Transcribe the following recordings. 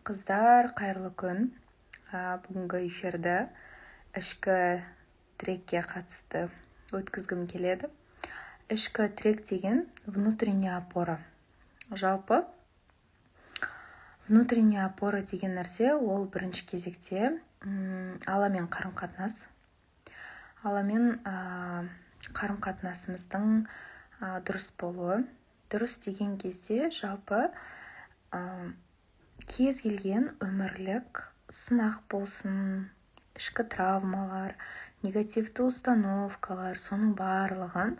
Қыздар, қайырлы күн. Бүгінгі эфирді ішкі трекке қатысты өткізгім келеді. Ішкі трек деген внутренняя опора. Жалпы, внутренняя опора деген нәрсе ол бірінші кезекте Алламен қарым-қатынас. Алламен қарым-қатынасымыздың дұрыс болуы. Дұрыс деген кезде жалпы кез келген өмірлік сынақ болсын, ішкі травмалар, негативті установкалар, соның барлығын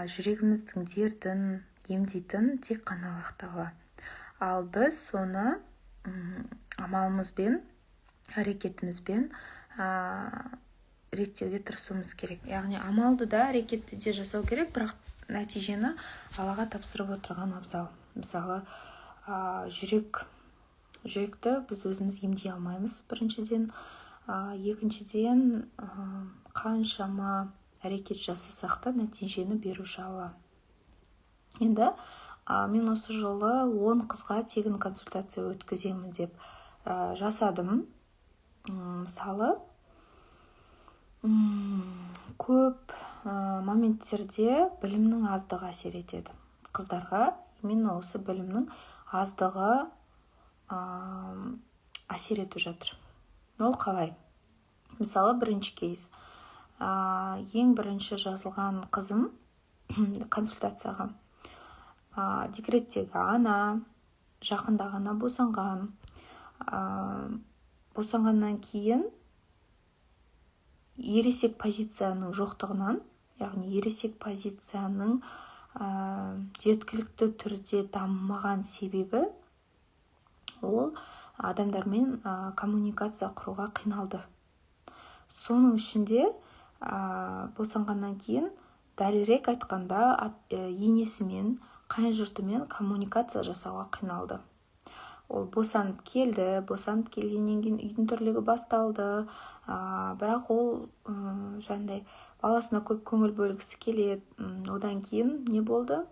жүрегіміздің дертін емдейтін тек қана Аллах Тағала. Ал біз соны амалымызбен, әрекетімізбен реттеуге тырысуымыз керек. Яғни амалды да, әрекетті де жасау керек, бірақ нәтижені Аллаға тапсырып отырған абзал. Мысалы, жүректі біз өзіміз емдей алмаймыз, біріншіден. Екіншіден, қаншама әрекет жасасақ та нәтижені беруші Алла. Енді мен осы жолы 10 қызға тегін консультация өткіземін деп жасадым. Мысалы, көп моменттерде білімнің аздығы әсер етеді. Қыздарға именно осы білімнің аздығы әсер етіп жатыр. Ол қалай? Мысалы, бірінші кейс. Ең бірінші жазылған қызым консультацияға. Декреттегі ана, жақында ғана босанған. Босанғаннан кейін ересек позицияның жоқтығынан, яғни ересек позицияның жеткілікті түрде дамымаған себебі ол адамдармен коммуникация құруға қиналды. Соның ішінде босанғаннан кейін дәлірек айтқанда енесімен, қайын жұртымен коммуникация жасауға қиналды. Ол босанып келгеннен кейін үйдің тірлігі басталды, бірақ ол баласына көп көңіл бөлгісі келеді. Одан кейін не болды?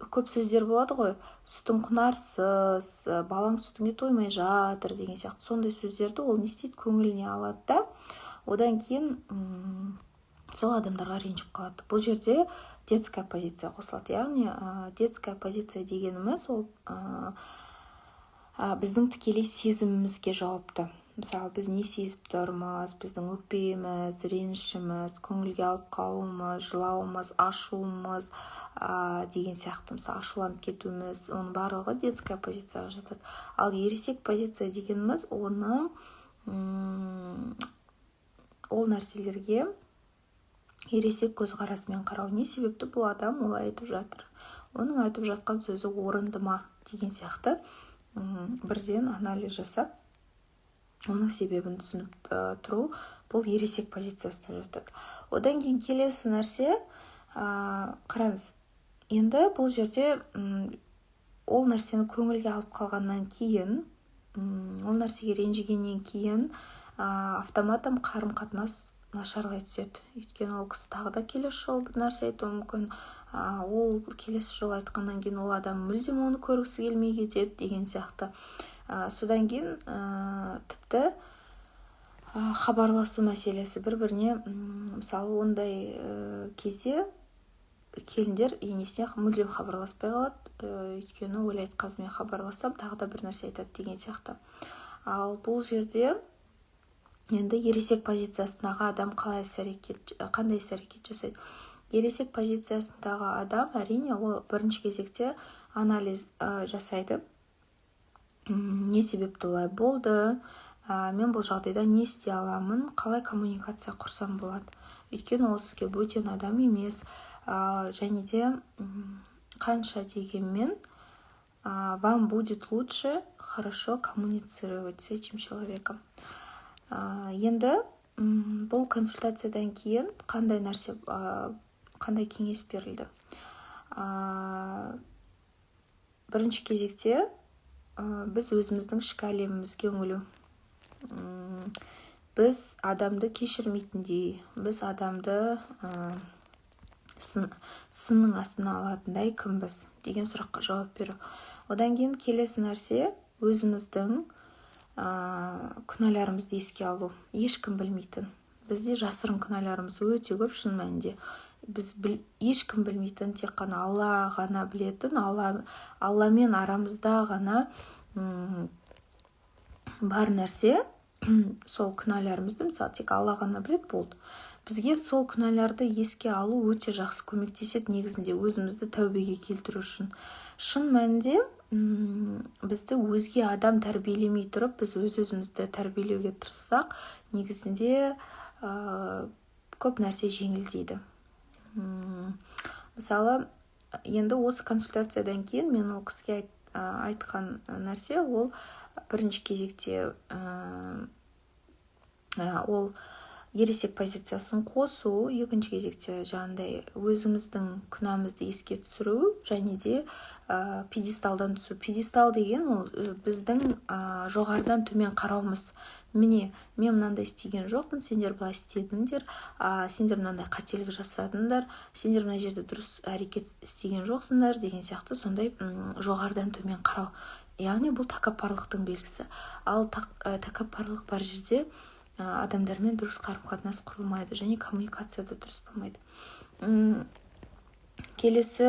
Көп сөздер болады ғой, сүтің құнарсыз, балаң сүтіңе тоймай жатыр деген сияқты. Сондай сөздерді ол не істейді? Көңіліне алады да, одан кейін сол адамдарға ренжіп қалады. Бұл жерде детская позиция қосылады. Яғни детская позиция дегеніміз ол біздің тікелей сезімімізге жауапты. Мысалы, біз не сезіп тұрмыз, біздің өкпеміз, ренішіміз, көңілге алып қалуымыз, жылауымыз, ашуымыз деген сияқты. Мысалы, ашуланып кетуіміз, оның барлығы детская позицияға жатады. Ал ересек позиция дегеніміз ол нәрселерге ересек көзқарасымен қарау. Не себепті бұл адам олай айтып жатыр? Оның айтып жатқан сөзі орынды ма деген сияқты бірден анализ жасап, оның себебін түсініп тұру, бұл ересек позициясына жатады. Одан кейін келесі нәрсе, қараңыз, енді бұл жерде ол нәрсені көңілге алып қалғаннан кейін, ол нәрсеге ренжігеннен кейін автоматом қарым-қатынас нашарлай түседі. Өйткені ол кісі тағы да келесі жолы бір нәрсе айтуы мүмкін. Ол келесі жолы айтқаннан кейін ол адам мүлдем оны көргісі келмей кетеді деген сияқты. Содан кейін тіпті хабарласу мәселесі бір-біріне, мысалы, ондай кезде келіндер енесіне мүлдем хабарласпай қалады, өйткені ойлайды, қазір мен хабарлассам тағы да бір нәрсе айтады деген сияқты. Ал бұл жерде енді ересек позициясындағы адам қандай іс-әрекет жасайды? Ересек позициясындағы адам, әрине, ол бірінші кезекте анализ жасайды. Не себепті олай болды? Мен бұл жағдайда не істей аламын? Қалай коммуникация құрсам болады? Өйткені ол сізге бөтен адам емес. Және де қанша дегенмен вам будет лучше хорошо коммуницировать с этим человеком. Енді бұл консультациядан кейін қандай кеңес берілді? Бірінші кезекте біз өзіміздің ішкі әлемімізге үңілу. Біз адамды кешірмейтіндей, біз адамды сынның астына алатындай кімбіз деген сұраққа жауап беру. Одан кейін келесі нәрсе өзіміздің күнәларымызды еске алу. Ешкім білмейтін. Бізде жасырын күнәларымыз өте көп, шын мәнінде. Ешкім білмейтін, тек қана Алла ғана білетін, Алламен арамызда ғана бар нәрсе. Сол күнәларымызды, мысалы, тек Алла ғана біледі, болды. Бізге сол күнәларды еске алу өте жақсы көмектеседі негізінде өзімізді тәубеге келтіру үшін. Шын мәнінде бізді өзге адам тәрбиелемей тұрып, біз өзімізді тәрбиелеуге тырыссақ, негізінде көп нәрсе жеңілдейді. Мысалы, енді осы консультациядан кейін мен ол кісіге айтқан нәрсе, ол бірінші кезекте ол ересек позициясын қосу, екінші кезекте жаңағыдай өзіміздің күнәмізді еске түсіру, және де пьедесталдан түсу. Пьедестал деген ол біздің жоғарыдан төмен қарауымыз. Міне, мен мынандай істеген жоқпын, сендер былай істедіңдер, сендер мынандай қателік жасадыңдар, сендер мына жерде дұрыс әрекет істеген жоқсыңдар деген сияқты, сондай жоғарыдан төмен қарау. Яғни бұл тәкаппарлықтың белгісі. Ал тәкаппарлық бар жерде адамдармен дұрыс қарым-қатынас құрылмайды және коммуникацияда дұрыс болмайды. Келесі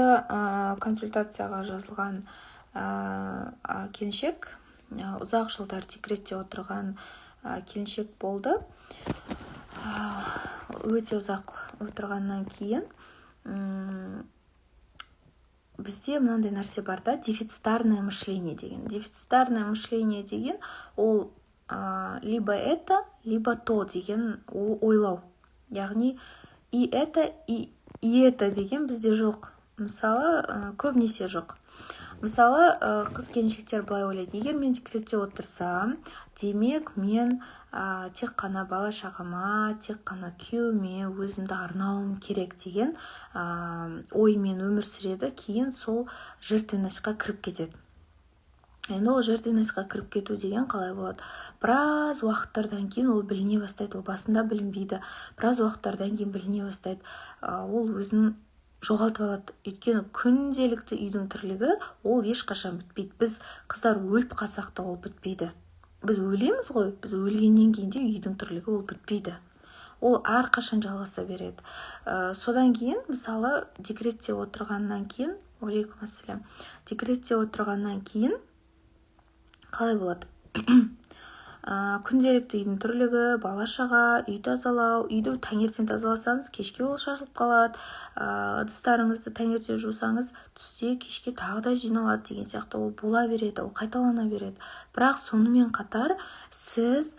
консультацияға жазылған келіншек, ұзақ жылдар декретте отырған келіншек болды. Өте ұзақ отырғаннан кейін бізде мынандай нәрсе бар да, дефицитарное мышление деген. Дефицитарное мышление деген ол либо это, либо то деген ойлау. Яғни и это деген бізде жоқ. Мысалы, көбінесе жоқ. Мысалы, қыз-келіншектер былай ойлайды: егер мен декретте отырсам, демек мен тек қана бала-шағама, тек қана күйеуіме өзімді арнауым керек деген оймен өмір сүреді. Кейін сол жертвенностьқа кіріп кетеді. Енді ол жертвенностьқа кіріп кету деген қалай болады? Біраз уақыттардан кейін ол біліне бастайды. Ол басында білінбейді. Біраз уақыттардан кейін біліне бастайды. Ол өзін жоғалтып алады. Өйткені күнделікті үйдің тірлігі ол ешқашан бітпейді. Біз қыздар өліп қалсақ та ол бітпейді. Біз өлеміз ғой, біз өлгеннен кейін де үйдің тірлігі ол бітпейді. Ол әрқашан жалғаса береді. Содан кейін, мысалы, декретте отырғаннан кейін, алейкум ассалам, декретте отырғаннан кейін қалай болады? Күнделікті үйдің тірлігі, бала-шаға, үй тазалау, үйді таңертең тазаласаңыз, кешке ол шашылып қалады, ыдыстарыңызды таңертең жусаңыз, түсте кешке тағы да жиналады деген сияқты. Ол бола береді, ол қайталана береді. Бірақ сонымен қатар сіз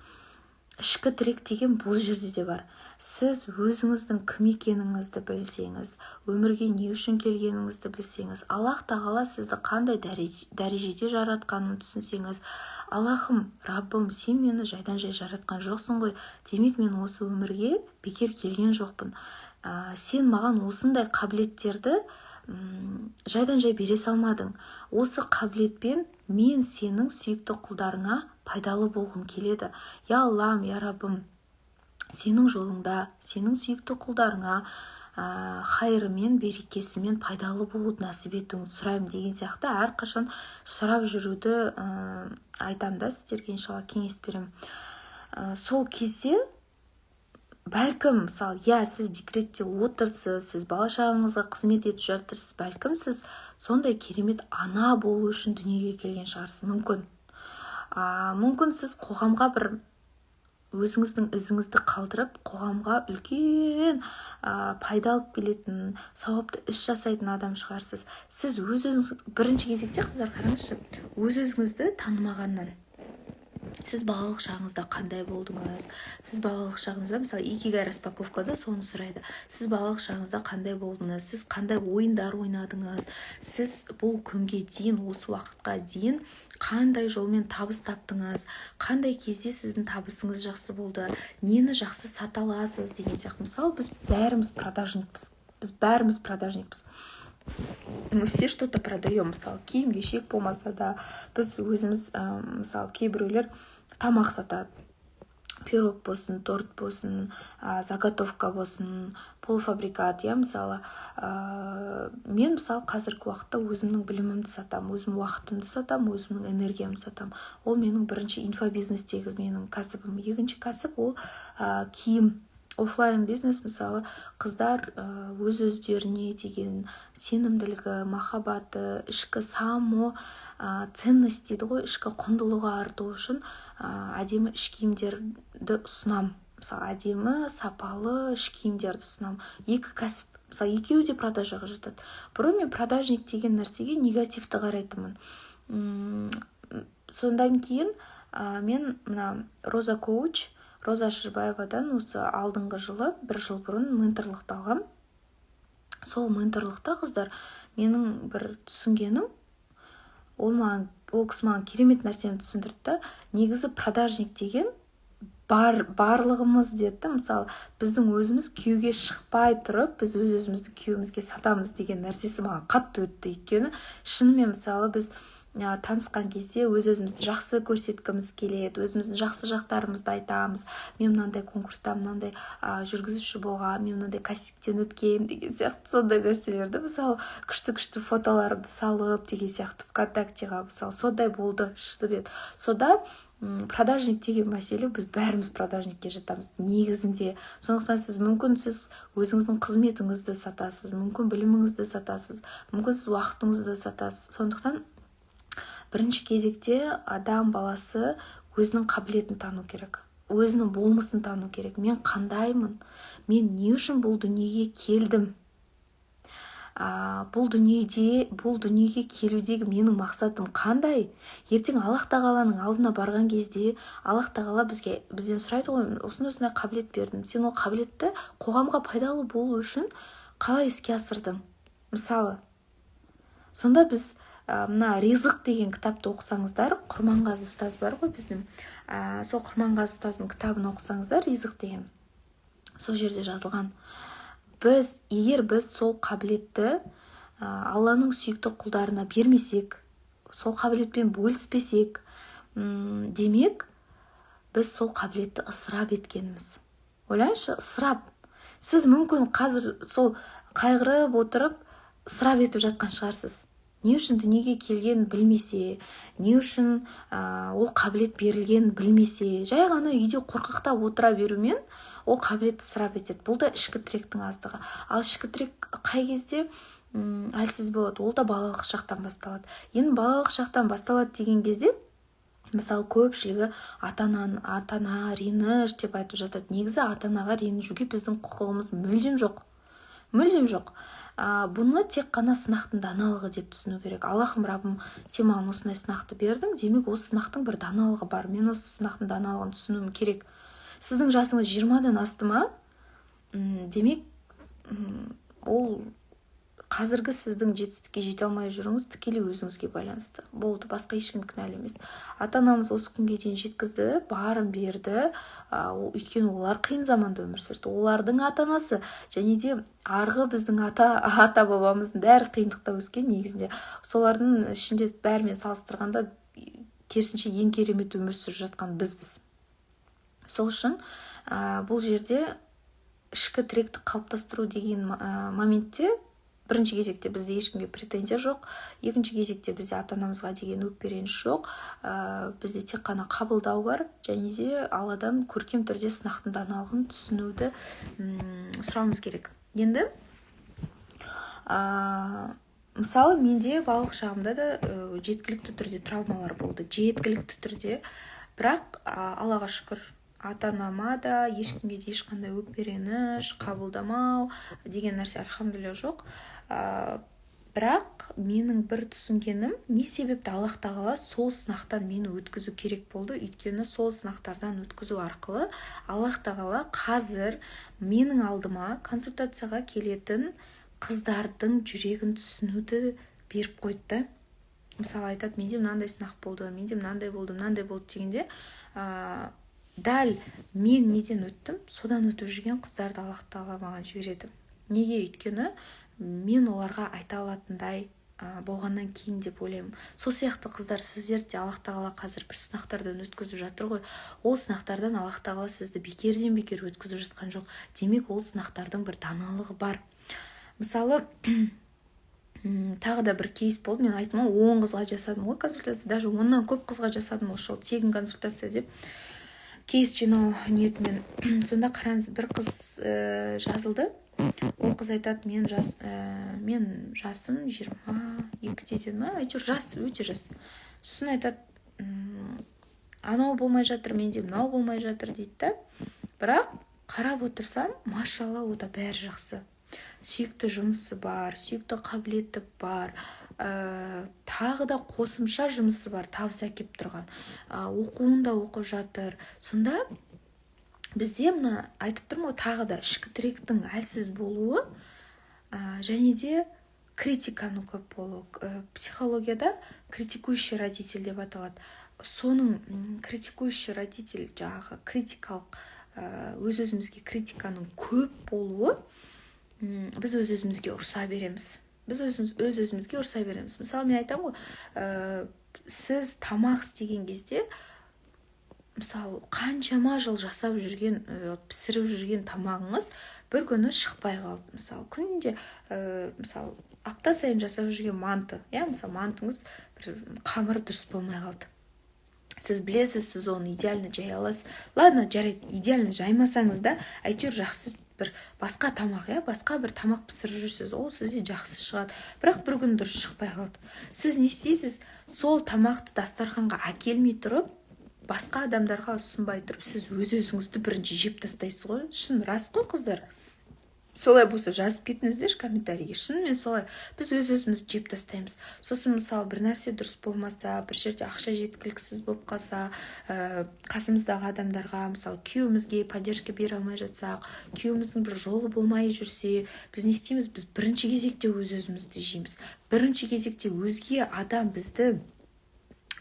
ішкі тірек деген бұл жерде де бар. Сіз өзіңіздің кім екеніңізді білсеңіз, өмірге не үшін келгеніңізді білсеңіз, Аллах тағала сізді қандай дәрежеде жаратқанын түсінсеңіз, Аллахым, Раббым, сен мені жайдан жай жаратқан жоқсың ғой, демек мен осы өмірге бекер келген жоқпын. Сен маған осындай қабілеттерді жайдан жай бере салмадың. Осы қабілетпен мен сенің сүйікті құлдарыңа пайдалы болғым келеді. Я Аллам, я Раббым, сенің жолыңда, сенің сүйікті құлдарыңа хайырымен, берекесімен пайдалы болуды насіп етуіңді сұраймын деген сияқты әрқашан сұрап жүруді айтамын да сіздерге, иншалла, кеңес беремін. Сол кезде бәлкім, мысалы, сіз декретте отырсыз, сіз бала-шағаңызға қызмет етіп жатырсыз, бәлкім сіз сондай керемет ана болу үшін дүниеге келген шығарсыз, мүмкін. Мүмкін сіз қоғамға бір өзіңіздің ізіңізді қалдырып, қоғамға үлкен пайда алып келетін, сауапты іс жасайтын адам шығарсыз. Сіз өзіңіз, бірінші кезекте, қыздар, қараңызшы, өзіңізді танымағаннан, сіз балалық шағыңызда қандай болдыңыз? Сіз балалық шағыңызда, мысалы, икигай распаковкада соны сұрайды. Сіз балалық шағыңызда қандай болдыңыз? Сіз қандай ойындар ойнадыңыз? Сіз бұл күнге дейін, осы уақытқа дейін қандай жолмен табыс таптыңыз? Қандай кезде сіздің табысыңыз жақсы болды? Нені жақсы сата аласыз деген сияқты. Мысалы, біз бәріміз продажникпіз. Мы все что-то продаем. Мысалы, киім-кешек болмаса да, біз өзіміз, мысалы, кейбіреулер тамақ сатады. пирог болсын, торт болсын, заготовка болсын, полуфабрикат, мысалы. Мен мысалы қазіргі уақытта өзімнің білімімді сатам, өзім уақытымды сатам, өзімнің энергиямды сатам. Ол менің бірінші инфобизнестегі менің кәсібім. Екінші кәсіп ол киім. Офлайн бизнес, мысалы, қыздар өз-өздеріне деген сенімділігі, махаббаты, ішкі ценность дейді ғой, ішкі құндылығы арту үшін әдемі іш киімдерді ұсынам. Мысалы, әдемі, сапалы іш киімдерді ұсынам. Екі кәсіп, мысалы, екеуі де продажаға жатады. Бұрын мен продажник деген нәрсеге негативті қарайтынмын. Сондан кейін мен мына Роза коуч, Роза Шырбаевадан осы алдыңғы жылы, бір жыл бұрын менторлықты алғам. Сол менторлықта қыздар менің бір түсінгенім, ол кісі маған керемет нәрсені түсіндірді. Негізі продажник деген барлығымыз деді. Мысалы, біздің өзіміз күйеуге шықпай тұрып, біз өз-өзімізді күйеуімізге сатамыз деген нәрсесі маған қатты өтті. Өйткені шынымен, мысалы, біз танысқан кезде өз-өзімізді жақсы көрсеткіміз келеді, өзіміздің жақсы жақтарымызды айтамыз. Мен мынандай конкурста мынандай жүргізуші болғам, мен мынандай кастингтен өткем деген сияқты сондай нәрселерді, мысалы, күшті фотоларды салып деген сияқты ВКонтактеға, мысалы, сондай болды, шыдып еді. Сода продажник деген мәселе, біз бәріміз продажникке жатамыз негізінде. Сондықтан мүмкін сіз өзіңіздің қызметіңізді сатасыз, мүмкін біліміңізді сатасыз, мүмкін сіз уақытыңызды сатасыз. Сондықтан бірінші кезекте адам баласы өзінің қабілетін тану керек, өзінің болмысын тану керек. Мен қандаймын? Мен не үшін бұл дүниеге келдім? Бұл дүниеге келудегі менің мақсатым қандай? Ертең Аллах тағаланың алдына барған кезде Аллах тағала бізден сұрайды ғой, осындай қабілет бердім. Сен ол қабілетті қоғамға пайдалы болу үшін қалай іске асырдың? Мысалы, сонда біз мына Ризық деген кітапты оқысаңыздар, Құрманғазы ұстаз бар ғой біздің, сол Құрманғазы ұстаздың кітабын оқысаңыздар, Ризық деген, сол жерде жазылған. Егер біз сол қабілетті Алланың сүйікті құлдарына бермесек, сол қабілетпен бөліспесек, демек, біз сол қабілетті ысырап еткеніміз. Ойлаңызшы, ысырап. Сіз мүмкін қазір сол қайғырып отырып, ысырап етіп жатқан шығарсыз. Не үшін дүниеге келген білмесе, не үшін ол қабілет берілген білмесе, жай ғана үйде қорқақтап отыра берумен ол қабілетті ысырап етеді. Бұл да ішкі тіректің аздығы. Ал ішкі тірек қай кезде әлсіз болады? Ол да балалық шақтан басталады. Енді балалық шақтан басталады деген кезде, мысалы, көпшілігі ата-ана реніш деп айтып жатады. Негізі ата-анаға ренжуге біздің құқығымыз мүлдем жоқ. Мүлдем жоқ. Бұны тек қана сынақтың даналығы деп түсіну керек. Аллахым, Раббым, сен маған осындай сынақты бердің, демек осы сынақтың бір даналығы бар. Мен осы сынақтың даналығын түсінуім керек. Сіздің жасыңыз 20-дан асты ма? Демек, ол қазіргі сіздің жетістікке жете алмай жүруіңіз тікелей өзіңізге байланысты. Болды, басқа ешкім кінәлі емес. Ата-анамыз осы күнге дейін жеткізді, барын берді, өйткені олар қиын заманда өмір сүрді. Олардың ата-анасы және де арғы біздің ата-бабамыздың бәрі қиындықта өскен негізінде. Солардың ішінде бәрімен салыстырғанда керісінше ең керемет өмір сүріп жатқан бізбіз. Сол үшін бұл жерде ішкі тіректі қалыптастыру деген моментте бірінші кезекте бізде ешкімге претензия жоқ, екінші кезекте бізде ата-анамызға деген өкпе-реніш жоқ, бізде тек қана қабылдау бар, және де Алладан көркем түрде сынақтың даналығын түсінуді сұрауымыз керек. Енді мысалы, менде балалық шағымда да жеткілікті түрде травмалар болды, бірақ Аллаға шүкір, ата-анама да ешкімге де ешқандай өкпе-реніш, қабылдамау деген нәрсе альхамдулилля жоқ. Бірақ менің бір түсінгенім, не себепті Аллах тағала сол сынақтан мені өткізу керек болды? Өйткені сол сынақтардан өткізу арқылы Аллах тағала қазір менің алдыма консультацияға келетін қыздардың жүрегін түсінуді беріп қойды. Мысалы, айтады, менде мынандай сынақ болды, менде мынандай болды дегенде, дәл мен неден өттім, содан өтіп жүрген қыздарды Аллах тағала маған жібереді. Неге? Өйткені мен оларға айта алатындай болғаннан кейін деп ойлаймын. Сол сияқты қыздар, сіздер де Аллах тағала қазір бір сынақтардан өткізіп жатыр ғой. Ол сынақтардан Аллах тағала сізді бекерден бекер өткізіп жатқан жоқ. Демек ол сынақтардың бір даналығы бар. Мысалы, тағы да бір кейс болды. Мен айттым, 10 қызға жасадым ғой консультация, даже 10-нан көп қызға жасадым осы тегін консультация деп. Кейс жинау ниетімен. Сонда қараңыз, бір қыз жазылды. Ол қыз айтады, мен жасым 22 деді ма, әйтеуір жас, өте жас. Сосын айтады, анау болмай жатыр, менде мынау болмай жатыр дейді да. Бірақ қарап отырсам, машалла, ода бәрі жақсы. Сүйікті жұмысы бар, сүйікті қабілеті бар, тағы да қосымша жұмысы бар, табыс әкеп тұрған, оқуында оқып жатыр. Сонда бізде мына айтып тұрмын ғой, тағы да ішкі тіректің әлсіз болуы, және де критиканың көп болуы. Психологияда критикующий родитель деп аталады. Соның критикующий родитель, жаңағы критикалық, өз-өзімізге критиканың көп болуы, біз өз-өзімізге ұрса береміз. Мысалы, мен айтамын ғой, сіз тамақ істеген кезде, мысалы, қаншама жыл жасап жүрген, пісіріп жүрген тамағыңыз бір күні шықпай қалды. Мысалы, күнде, мысалы, апта сайын жасап жүрген манты, мысалы, мантыңыз бір қамыры дұрыс болмай қалды. Сіз білесіз, сіз оны идеально жай аласыз. Ладно, жарайды, идеально жаймасаңыз да, әйтеуір жақсы бір басқа тамақ, басқа бір тамақ пісіріп жүрсіз, ол сізде жақсы шығады. Бірақ бір күн дұрыс шықпай қалды. Сіз не істейсіз? Сол тамақты дастарханға әкелмей тұрып, басқа адамдарға ұсынбай тұрып, сіз өз-өзіңізді бірінші жеп тастайсыз ғой. Шын рас қой, қыздар? Солай болса жазып кетіңіздерші комментарийге. Шынымен солай. Біз өз-өзімізді жеп тастаймыз. Сосын, мысалы, бір нәрсе дұрыс болмаса, бір жерде ақша жеткіліксіз болып қалса, қасымыздағы адамдарға, мысалы, күйеуімізге поддержка бере алмай жатсақ, күйеуіміздің бір жолы болмай жүрсе, біз не істейміз? Біз бірінші кезекте өз-өзімізді жейміз. Бірінші кезекте өзге адам бізді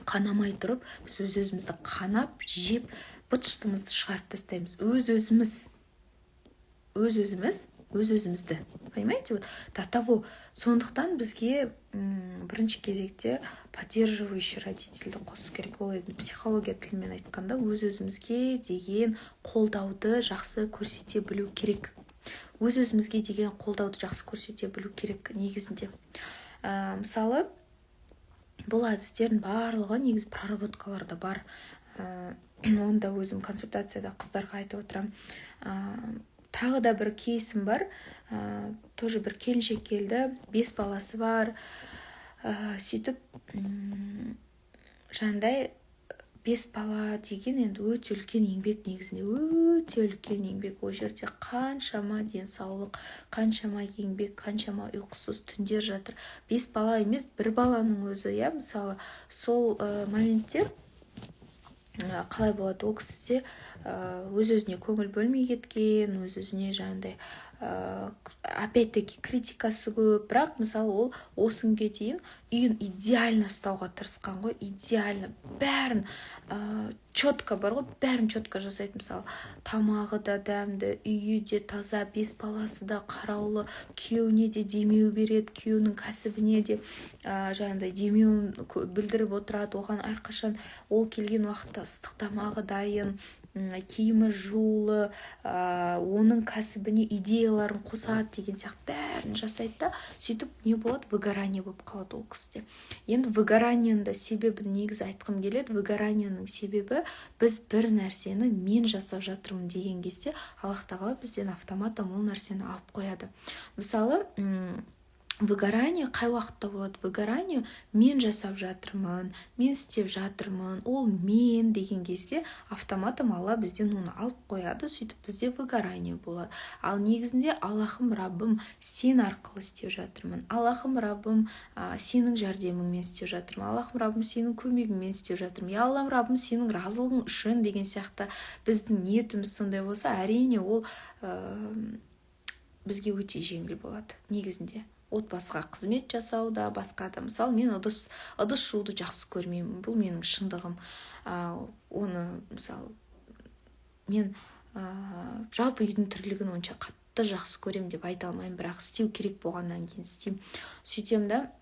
қанамай тұрып, біз өз-өзімізді қанап, жеп, быт-шытымызды шығарып тастаймыз. Өз-өзімізді. Понимаете? До того. Сондықтан бізге бірінші кезекте поддерживающий родительді қосу керек. Ол психология тілімен айтқанда өз-өзімізге деген қолдауды жақсы көрсете білу керек. Өз-өзімізге деген қолдауды жақсы көрсете білу керек негізінде. Мысалы, бұл әдістердің барлығы негіз проработкаларда бар. Оны да өзім консультацияда қыздарға айтып отырам. Тағы да бір кейсім бар. Тоже бір келіншек келді, 5 баласы бар. Сөйтіп, жандай 5 бала деген енді өте үлкен еңбек негізінде. Өте үлкен еңбек. Ол жерде қаншама денсаулық, қаншама еңбек, қаншама ұйқысыз түндер жатыр. 5 бала емес, бір баланың өзі, мысалы, сол моментте қалай болады? Ол кісіде өз-өзіне көңіл бөлмей кеткен, өз-өзіне жаңағыдай опять-таки критикасы көп. Бірақ, мысалы, ол осы күнге дейін үйін идеально ұстауға тырысқан ғой, идеально. Бәрін четко бар ғой, бәрін четко жасайды. Мысалы, тамағы да дәмді, үйі де таза, 5 баласы да қараулы, күйеуіне де демеу береді, күйеуінің кәсібіне де жаңағыдай демеуін білдіріп отырады. Оған әрқашан ол келген уақытта ыстық тамағы дайын, киімі жуулы, оның кәсібіне идеяларын қосады деген сияқты бәрін жасайды да, сөйтіп не болады? Выгорание болып қалады ол кісіде. Енді выгораниенің да себебін негізі айтқым келеді. Выгораниенің себебі біз бір нәрсені мен жасап жатырмын деген кезде Аллах тағала бізден автоматом ол нәрсені алып қояды. Мысалы, выгорание қай уақытта болады? Выгорание мен жасап жатырмын, мен істеп жатырмын, ол мен деген кезде автоматом Алла бізден оны алып қояды, сөйтіп бізде выгорание болады. Ал негізінде Аллахым Раббым сен арқылы істеп жатырмын, Аллахым Раббым сенің жәрдеміңмен істеп жатырмын, Аллахым Раббым сенің көмегіңмен істеп жатырмын, я Аллахым Раббым сенің разылығың үшін деген сияқты біздің ниетіміз сондай болса, әрине ол бізге өте жеңіл болады негізінде. Отбасыға қызмет жасауда, басқа да. Мысалы, мен ыдыс жууды жақсы көрмеймін. Бұл менің шындығым. Оны, мысалы, мен жалпы үйдің тірлігін онша қатты жақсы көремін деп айта алмаймын, бірақ істеу керек болғаннан кейін істеймін. Сөйтем да,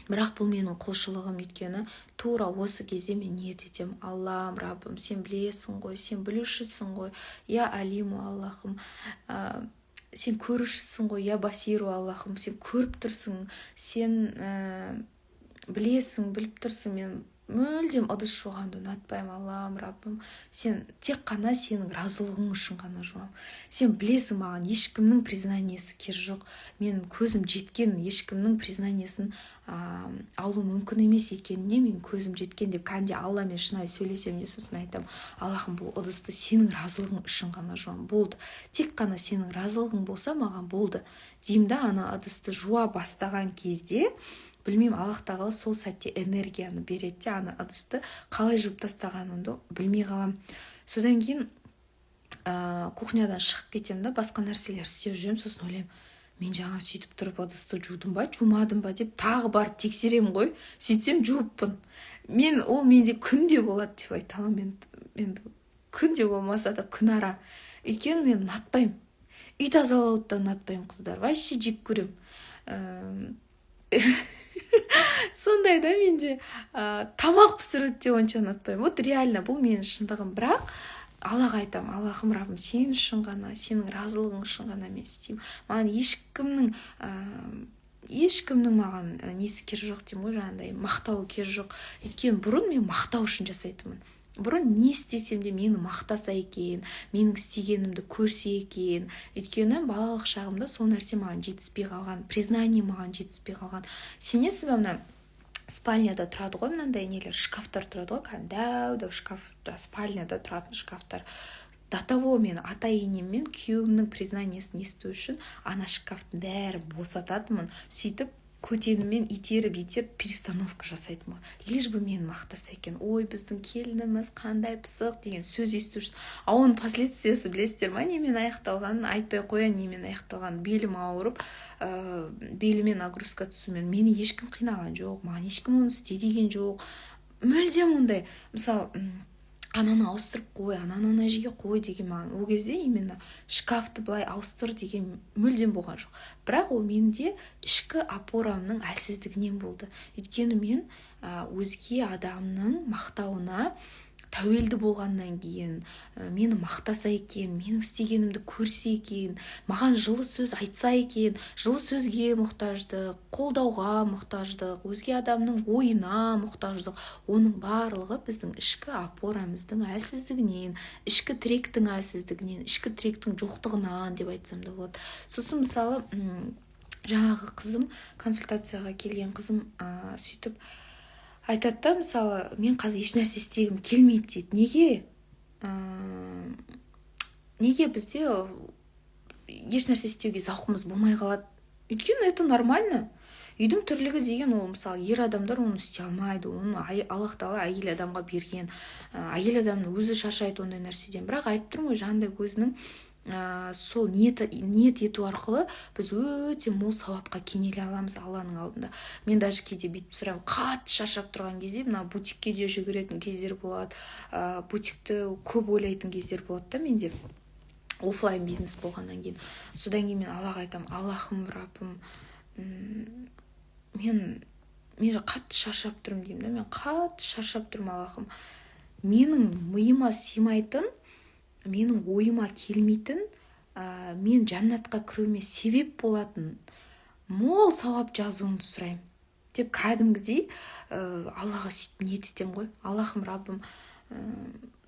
бірақ бұл менің құлшылығым, өйткені тура осы кезде мен ниет етемін: Аллам, Раббым, сен білесің ғой, сен білушісің ғой, я алиму, Аллахым, сен көрушісің ғой, я басиру, Аллахым, сен көріп тұрсың, сен білесің, біліп тұрсың, мен мүлдем ыдыс жуғанды ұнатпаймын, Аллам, Раббым, сен тек қана сенің разылығың үшін ғана жуамын. Сен білесің, маған ешкімнің признаниясы керегі жоқ, мен көзім жеткен ешкімнің признаниясын алу мүмкін емес екеніне мен көзім жеткен деп кәнде Алламен шынайы сөйлесем де, сосын айтамын: Аллахым, бұл ыдысты сенің разылығың үшін ғана жуамын, болды, тек қана сенің разылығың болса маған болды деймін да. Ана ыдысты жуа бастаған кезде білмеймін, Аллах тағала сол сәтте энергияны береді де, ана ыдысты қалай жуып тастағанымды білмей қалам. Содан кейін кухнядан шығып кетемін да, басқа нәрселер істеп жүремін. Сосын ойлаймын: мен жаңа сөйтіп тұрып ыдысты жудым ба, жумадым ба деп тағы барып тексеремін ғой. Сөйтсем жуыппын. Ол менде күнде болады деп айта аламын. Енді күнде болмаса да күн ара. Өйткені мен ұнатпаймын. Үй тазалауды да ұнатпаймын, қыздар. Вообще жек көремін. Сондай да, менде тамақ пісіруді де онша ұнатпаймын. Вот реально бұл менің шындығым. Бірақ Аллаға айтамын: Аллахым, Раббым, сен үшін ғана, сенің разылығың үшін ғана мен істеймін. Маған ешкімнің маған несі керегі жоқ деймін ғой, жаңағыдай мақтауы керегі жоқ. Өйткені бұрын мен мақтау үшін жасайтынмын. Бұрын не істесем де мені мақтаса екен, менің істегенімді көрсе екен. Өйткені балалық шағымда сол нәрсе маған жетіспей қалған, признание маған жетіспей қалған. Сенесіз бе, мына спальняда тұрады ғой, мынандай нелер, шкафтар тұрады ғой, дәу шкаф, спальняда тұратын шкафтар. До того мен ата-енем мен күйеуімнің признаниясын есту үшін ана шкафтың бәрін босататынмын. Сөйтіп көтенімен итеріп перестановка жасайтын. Лишь бы мені мақтаса екен: ой, біздің келініміз қандай пысық деген сөз есту үшін. Оның последствиясы білесіздер ма, немен аяқталғанын айтпай қояйын. Немен аяқталғанын: белім ауырып, беліме нагрузка түсумен. Мені ешкім қинаған жоқ, маған ешкім оны істе деген жоқ. Мүлдем ондай, мысалы, ананы ауыстырып қой, ананы жерге қой деген маған ол кезде именно шкафты былай ауыстыр деген мүлдем болған жоқ. Бірақ ол менде ішкі опорамның әлсіздігінен болды. Өйткені мен өзге адамның мақтауына тәуелді болғаннан кейін, мені мақтаса екен, менің істегенімді көрсе екен, маған жылы сөз айтса екен, жылы сөзге мұқтаждық, қолдауға мұқтаждық, өзге адамның ойына мұқтаждық, оның барлығы біздің ішкі опорамыздың әлсіздігінен, ішкі тіректің әлсіздігінен, ішкі тіректің жоқтығынан деп айтсам да болады. Сосын мысалы, жаңағы қызым, консультацияға келген қызым сөйтіп айтады да, мысалы, мен қазір еш нәрсе істегім келмейді дейді. Неге бізде еш нәрсе істеуге зауқымыз болмай қалады? Өйткені это нормально. Үйдің тірлігі деген ол, мысалы, ер адамдар оны істей алмайды. Оны Аллах тағала әйел адамға берген. Әйел адамның өзі шаршайды ондай нәрседен. Бірақ айтып тұрмын ғой, жаңағыдай өзінің сол ниет ету арқылы біз өте мол сауапқа кенеле аламыз Алланың алдында. Мен даже кейде бүйтіп сұраймын, қатты шаршап тұрған кезде мына бутикке де жүгіретін кездер болады, бутикті көп ойлайтын кездер болады да менде, офлайн бизнес болғаннан кейін. Содан кейін мен Аллаға айтамын: Аллахым, Раббым, мен қатты шаршап тұрмын деймін да, мен қатты шаршап тұрмын, Аллахым. Менің миыма сыймайтын, менің ойыма келмейтін, мен жәннатқа кіруіме себеп болатын мол сауап жазуыңды сұраймын деп кәдімгідей Аллаға сөйтіп ниет етемін ғой. Аллахым, Раббым,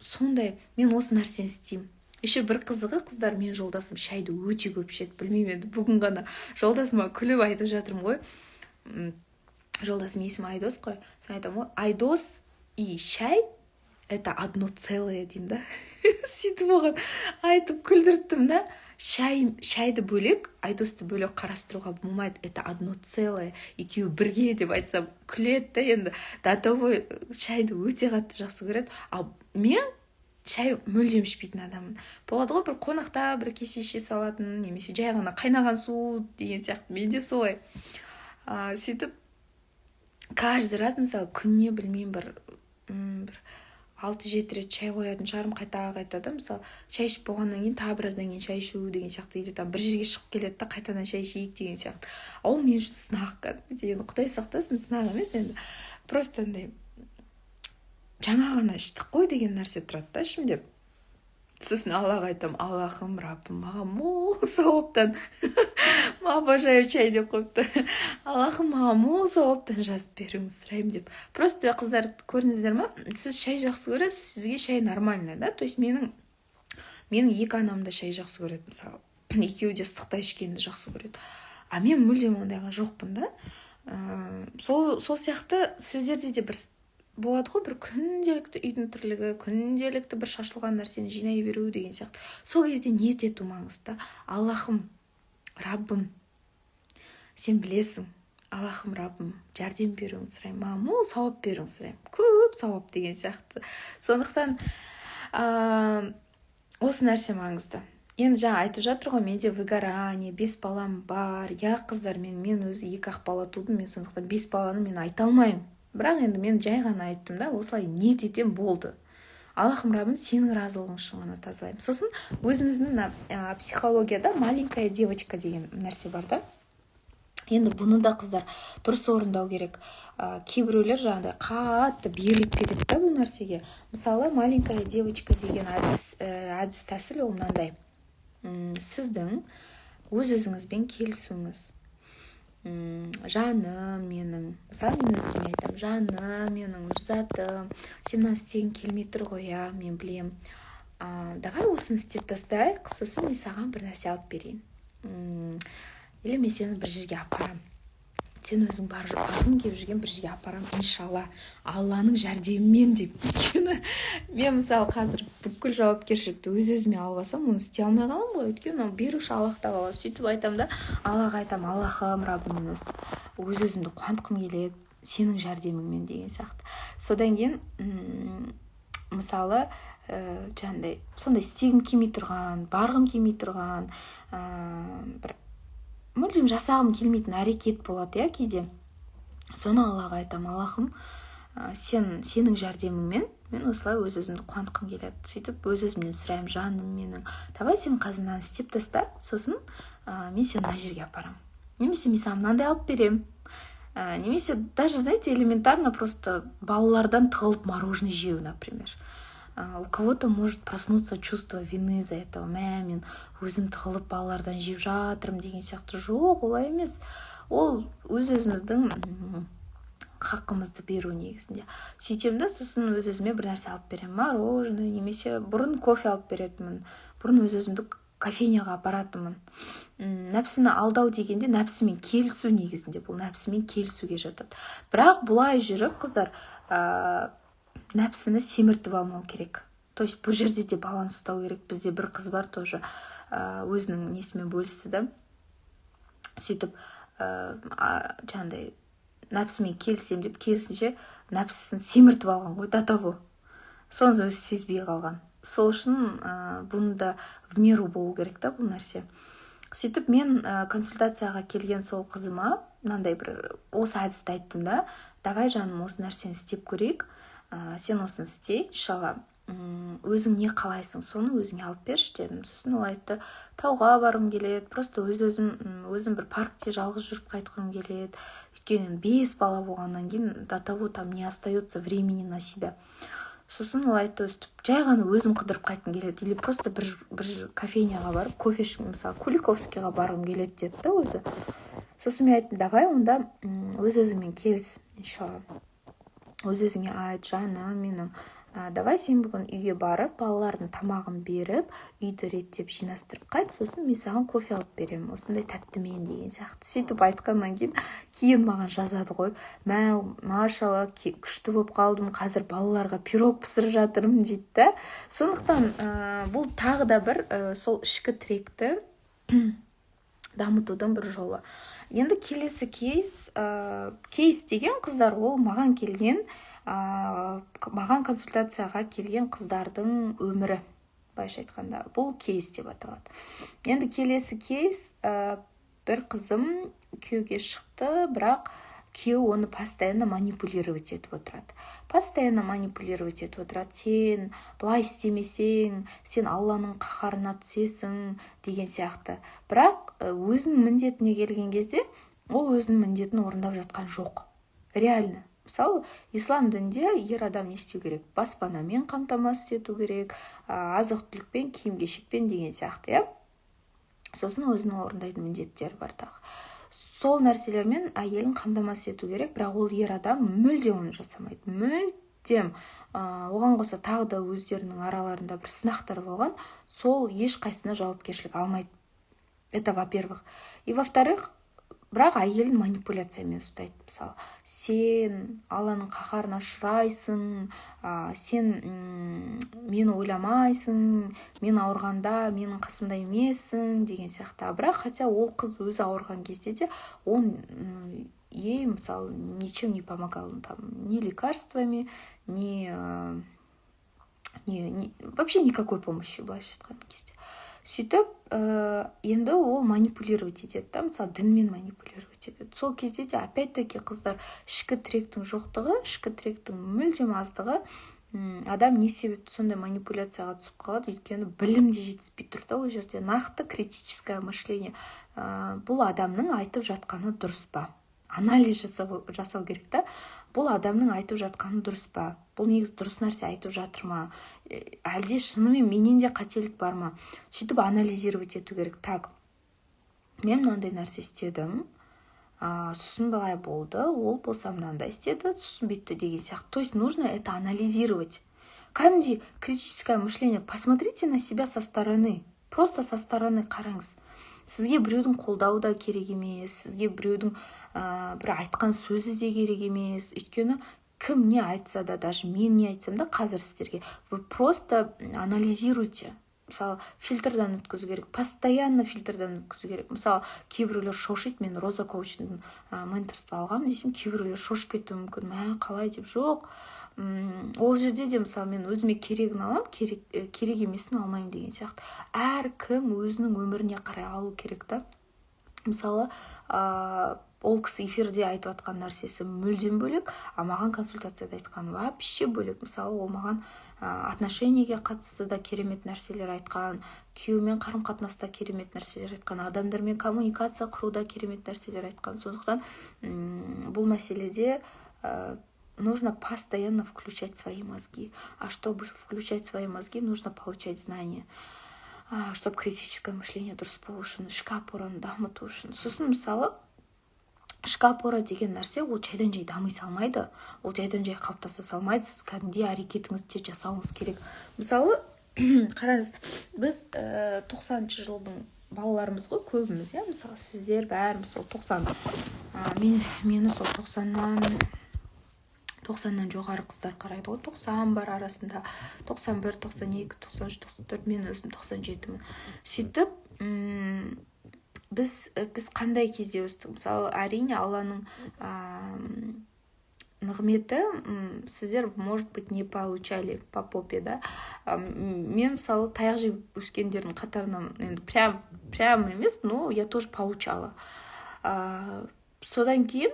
сондай, мен осы нәрсені істеймін. Еще бір қызығы, қыздар, мен жолдасым шайды өте көп ішеді. Білмеймін, енді бүгін ғана жолдасыма күліп айтып жатырмын ғой. Жолдасым есімі Айдос қой. Соны айтамын ғой: Айдос и шай это одно целое деймін да. Сөйтіп оған айтып күлдірттім да. Шайды бөлек, Айдосты бөлек қарастыруға болмайды. Это одно целое, екеуі бірге деп айтсам күледі да. Енді до того шайды өте қатты жақсы көреді. Ал мен шай мүлдем ішпейтін адаммын. Болады ғой, бір қонақта бір кесе іше салатын, немесе жай ғана қайнаған су деген сияқты. Менде солай. Сөйтіп каждый раз, мысалы, күніне білмеймін, бір 6-7 рет шай қоятын шығармын, қайта да, мысалы шай ішіп болғаннан кейін тағы біраздан кейін шай ішу деген сияқты, или там бір жерге шығып келеді да қайтадан шай ішейік деген сияқты. Ол мен үшін сынақ кәдімгідей, енді Құдай сақтасын, сынақ емес, енді просто андай жаңа ғана іштік қой деген нәрсе тұрады да ішімде. Сосын Аллаға айтам, Аллахым, Раббым, маған мол сауаптан обожаю чай деп қойыпты. Аллахым, маған мол сауаптан жазып беруіңізді сұраймын деп. Просто қыздар, көрдіңіздер ме? Сіз шай жақсы көресіз, сізге шай нормально, да? То есть менің екі анам да шай жақсы көреді, мысалы. Екеуі де ыстықта ішкенді жақсы көреді. А мен мүлдем ондайға жоқпын, да? Сол сияқты сіздерде де бір болады ғой, бір күнделікті үйдің тірлігі, күнделікті бір шашылған нәрсені жинай беру деген сияқты. Сол кезде ниет ету маңызды. Аллахым, Раббым, сен білесің, Аллахым, Раббым, жәрдем беруіңді сұраймын, маған мол сауап беруіңді сұраймын, көп сауап деген сияқты. Сондықтан осы нәрсе маңызды. Енді жаңа айтып жатыр ғой, менде выгорание, 5 балам бар. Я қыздар, мен өзі 2 бала тудым, мен сондықтан 5 баланы мен айта алмаймын. Бірақ енді мен жай ғана айттым да, осылай ниет етем, болды. Аллахым, Раббым, сенің разылығың үшін ғана тазалаймын. Сосын өзіміздің психологияда маленькая девочка деген нәрсе бар да. Енді бұны да қыздар дұрыс орындау керек. Кейбіреулер жаңағыдай қатты беріліп кетеді да бұл нәрсеге. Мысалы, маленькая девочка деген әдіс тәсіл ол мынандай. Сіздің өз-өзіңізбен келісуіңіз. Жаным менің, мысалы мен өзіме айтам, жаным менің, затым, сен істегің келмей тұр ғой, мен білем. Давай осыны істеп тастайық, сосын мен саған бір нәрсе алып берейін. Или мен сені бір жерге апарам. Сен өзің барғың келіп жүрген бір жерге апарам, иншалла, Алланың жәрдемімен деп. Өйткені мен мысалы қазір бүкіл жауапкершілікті өз-өзіме алып алсам, оны істей алмай қалам ғой. Өйткені беруші Аллахта қалады. Сөйтіп айтам да, Аллаға айтам, Аллахым, Раббым, өз-өзімді қуантқым келеді, сенің жәрдеміңмен деген сияқты. Содан кейін мысалы жаңағыдай сондай істегім келмей тұрған, барғым келмей тұрған, бір мүлдем жасағым келмейтін әрекет болады, кейде. Соны Аллаға айтам, Аллахым, сенің жәрдеміңмен мен осылай өз-өзімді қуантқым келеді. Сөйтіп өз-өзімнен сұраймын, жаным менің, давай сен қазір істеп таста, сосын мен сені мына жерге апарам. Немесе мен саған мынандай алып берем. Немесе даже, знаете, элементарно просто балалардан тығылып мороженое жеу, например. У кого-то может проснуться чувство вины из-за этого. Мен өзім тығылып балалардан жеп жатырмын деген сияқты. Жоқ, олай емес. Ол өз-өзіміздің хақымызды беру негізінде. Сөйтем да, сосын өз-өзіме бір нәрсе алып берем. Мороженое, немесе бұрын кофе алып беретінмін. Бұрын өз-өзімді кофейняға апаратынмын. Нәпсіні алдау дегенде нәпсімен келісу негізінде. Бұл нәпсімен келісуге жатады. Бірақ бұлай жүріп, қыздар, нәпсіні семіртіп алмау керек. То есть бұл жерде де баланс ұстау керек. Бізде бір қыз бар тоже өзінің несімен бөлісті да. Сөйтіп жаңағыдай нәпсімен келісем деп, керісінше нәпсісін семіртіп алған ғой, до того. Соны өзі сезбей қалған. Сол үшін бұны да в меру болу керек та бұл нәрсе. Сөйтіп мен консультацияға келген сол қызыма мынандай бір осы әдісті айттым да. Давай жаным, осы нәрсені істеп көрейік. Сен осыны істей, иншалла, өзің не қалайсың, соны өзіңе алып берші дедім. Сосын ол айтты, тауға барғым келеді, просто өзім бір паркте жалғыз жүріп қайтқым келеді. Өйткені 5 бала болғаннан кейін до того там не остается времени на себя. Сосын ол айтты, жай ғана өзім қыдырып қайтқым келеді, или просто бір кофейняға барып, кофе ішіп, мысалы, Куликовскийға барғым келеді деді да өзі. Сосын мен айттым, давай онда өз-өзіңмен келіс, иншалла. Өз-өзіңе айт, жаным менің, давай сен бүгін үйге барып, балалардың тамағын беріп, үйді реттеп жинастырып қайт, сосын мен саған кофе алып берем, осындай тәттімен деген сияқты. Сөйтіп айтқаннан кейін маған жазады ғой, машалла, күшті болып қалдым, қазір балаларға пирог пісіріп жатырмын дейді да. Сондықтан бұл тағы да бір сол ішкі тіректі дамытудың бір жолы. Енді келесі кейс деген қыздар, ол маған консультацияға келген қыздардың өмірі, былайша айтқанда, бұл кейс деп аталады. Енді келесі кейс, бір қызым күйеуге шықты, бірақ күйеуі оны постоянно манипулировать етіп отырады. Сен былай істемесең, сен Алланың қаһарына түсесің деген сияқты. Бірақ өзінің міндетіне келген кезде ол өзінің міндетін орындап жатқан жоқ. Реально. Мысалы, ислам дінінде ер адам не істеу керек? Баспанамен қамтамасыз ету керек, азық-түлікпен, киім-кешекпен деген сияқты, Сосын өзінің орындайтын міндеттері бар тағы. Сол нәрселермен әйелін қамтамасыз ету керек, бірақ ол ер адам мүлдем оны жасамайды. Мүлдем. Оған қоса тағы да өздерінің араларында бір сынақтар болған, сол ешқайсысына жауапкершілік алмайды. Это во-первых. И во-вторых, бірақ әйелін манипуляциямен ұстайды. Мысалы, сен Алланың қаһарына ұшырайсың, сен мені ойламайсың, мен ауырғанда менің қасымда емессің деген сияқты. Бірақ хотя ол қыз өзі ауырған кезде де он ей, мысалы, ничем не помогал, ни лекарствами, вообще никакой помощи, былайша айтқан кезде. Сөйтіп, енді ол манипулировать етеді, мысалы, дінмен манипулировать етеді. Сол кезде де опять-таки қыздар ішкі тіректің жоқтығы, ішкі тіректің мүлдем аздығы, адам не себепті сондай манипуляцияға түсіп қалады, өйткені білім де жетіспей тұр да, ол жерде нақты критическое мышление. Бұл адамның айтып жатқаны дұрыс па? Анализ жасау керек та. Бұл адамның айтып жатқаны дұрыс па? Бұл негізі дұрыс нәрсе айтып жатыр ма? Әлде шынымен менен де қателік бар ма? Сөйтіп анализировать ету керек. Так, мен мынандай нәрсе істедім, сосын былай болды, ол болса мынандай істеді, сосын бүйтті деген сияқты. То есть нужно это анализировать. Кәдімгідей критическое мышление. Посмотрите на себя со стороны. Просто со стороны қараңыз. Сізге біреудің қолдауы да керек емес, сізге біреудің бір айтқан сөзі де керек емес. Өйткені кім не айтса да, даже мен не айтсам да қазір сіздерге, вы просто анализируйте. Мысалы, фильтрдан өткізу керек, постоянно фильтрдан өткізу керек. Мысалы, кейбіреулер шошиды, мен Роза коучтың менторство алғам десем, кейбіреулер шошып кетуі мүмкін, қалай деп, жоқ. Ол жерде де, мысалы, мен өзіме керегін алам, керек емесін алмаймын деген сияқты. Әркім өзінің өміріне қарай алу керек та. Мысалы, ол кісі эфирде айтып атқан нәрсесі мүлдем бөлек, маған консультацияда айтқан вообще бөлек. Мысалы, ол маған отношениеге қатысты да керемет нәрселер айтқан, күйеумен қарым-қатынаста керемет нәрселер айтқан, адамдармен коммуникация құруда керемет нәрселер айтқан. Сондықтан бұл мәселеде нужно постоянно включать свои мозги. А чтобы включать свои мозги, нужно получать знания. Чтобы критическое мышление дұрыс болу үшін, ішкі опораны дамыту үшін. Сосын, мысалы, ішкі опора деген нәрсе ол жайдан-жай дами салмайды. Ол жайдан-жай қалыптаса салмайды. Сіз кәдімгідей әрекетіңізді жасауыңыз керек. Мысалы, қараңыз, біз 90-шы жылдың балаларымыз ғой, көбіміз, мысалы, сіздер бәріміз сол 90. Мені сол 90-нан жоғары қыздар қарайды ғой, 90 бар арасында, 91, 92, 93, 94, мен өзім 97-мін. Сөйтіп, біз қандай кезде өстік? Мысалы, әрине Алланың нығметі, сіздер, может быть, не получали по попе, да? Мен, мысалы, таяқ жеп өскендердің қатарынан, енді прям емес, но я тоже получала. Содан кейін,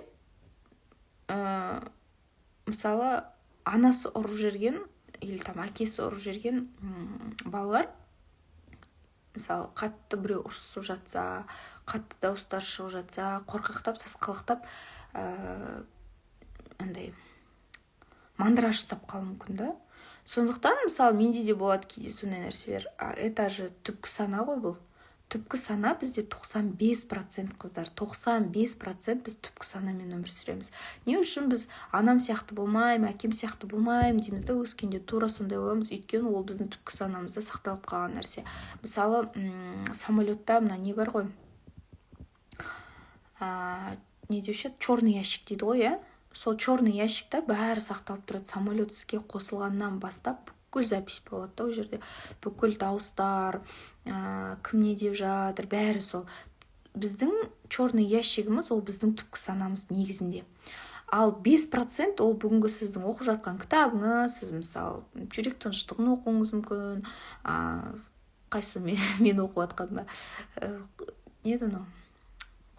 мысалы, анасы ұрып жүрген, или әкесі ұрып жүрген балалар, мысалы, қатты біреу ұрсып жатса, қатты дауыстар шығып жатса, қорқақтап, сасқалақтап, андай мандыраж ұстап қалуы мүмкін да. Сондықтан, мысалы, менде де болады кейде сондай нәрселер. Это же түпкі сана ғой бұл. Түпкі сана бізде 95% қыздар. 95% біз түпкі санамен өмір сүреміз. Не үшін біз анам сияқты болмаймын, әкем сияқты болмаймын дейміз да, өскенде тура сондай боламыз. Өйткені ол біздің түпкі санамызда сақталып қалған нәрсе. Мысалы, самолетта мына не бар ғой? Не деуші? Черный ящик дейді ғой, Сол черный ящикта бәрі сақталып тұрады. Самолет іске қосылғаннан бастап бүкіл запись болады да, ол жерде. Бүкіл дауыстар, кім не деп жатыр, бәрі сол. Біздің черный ящигіміз, ол біздің түпкі санамыз негізінде. Ал 5% ол бүгінгі сіздің оқып жатқан кітабыңыз, сіз, мысалы, жүрек тыныштығын оқуыңыз мүмкін, қайсы мен оқып жатқанда,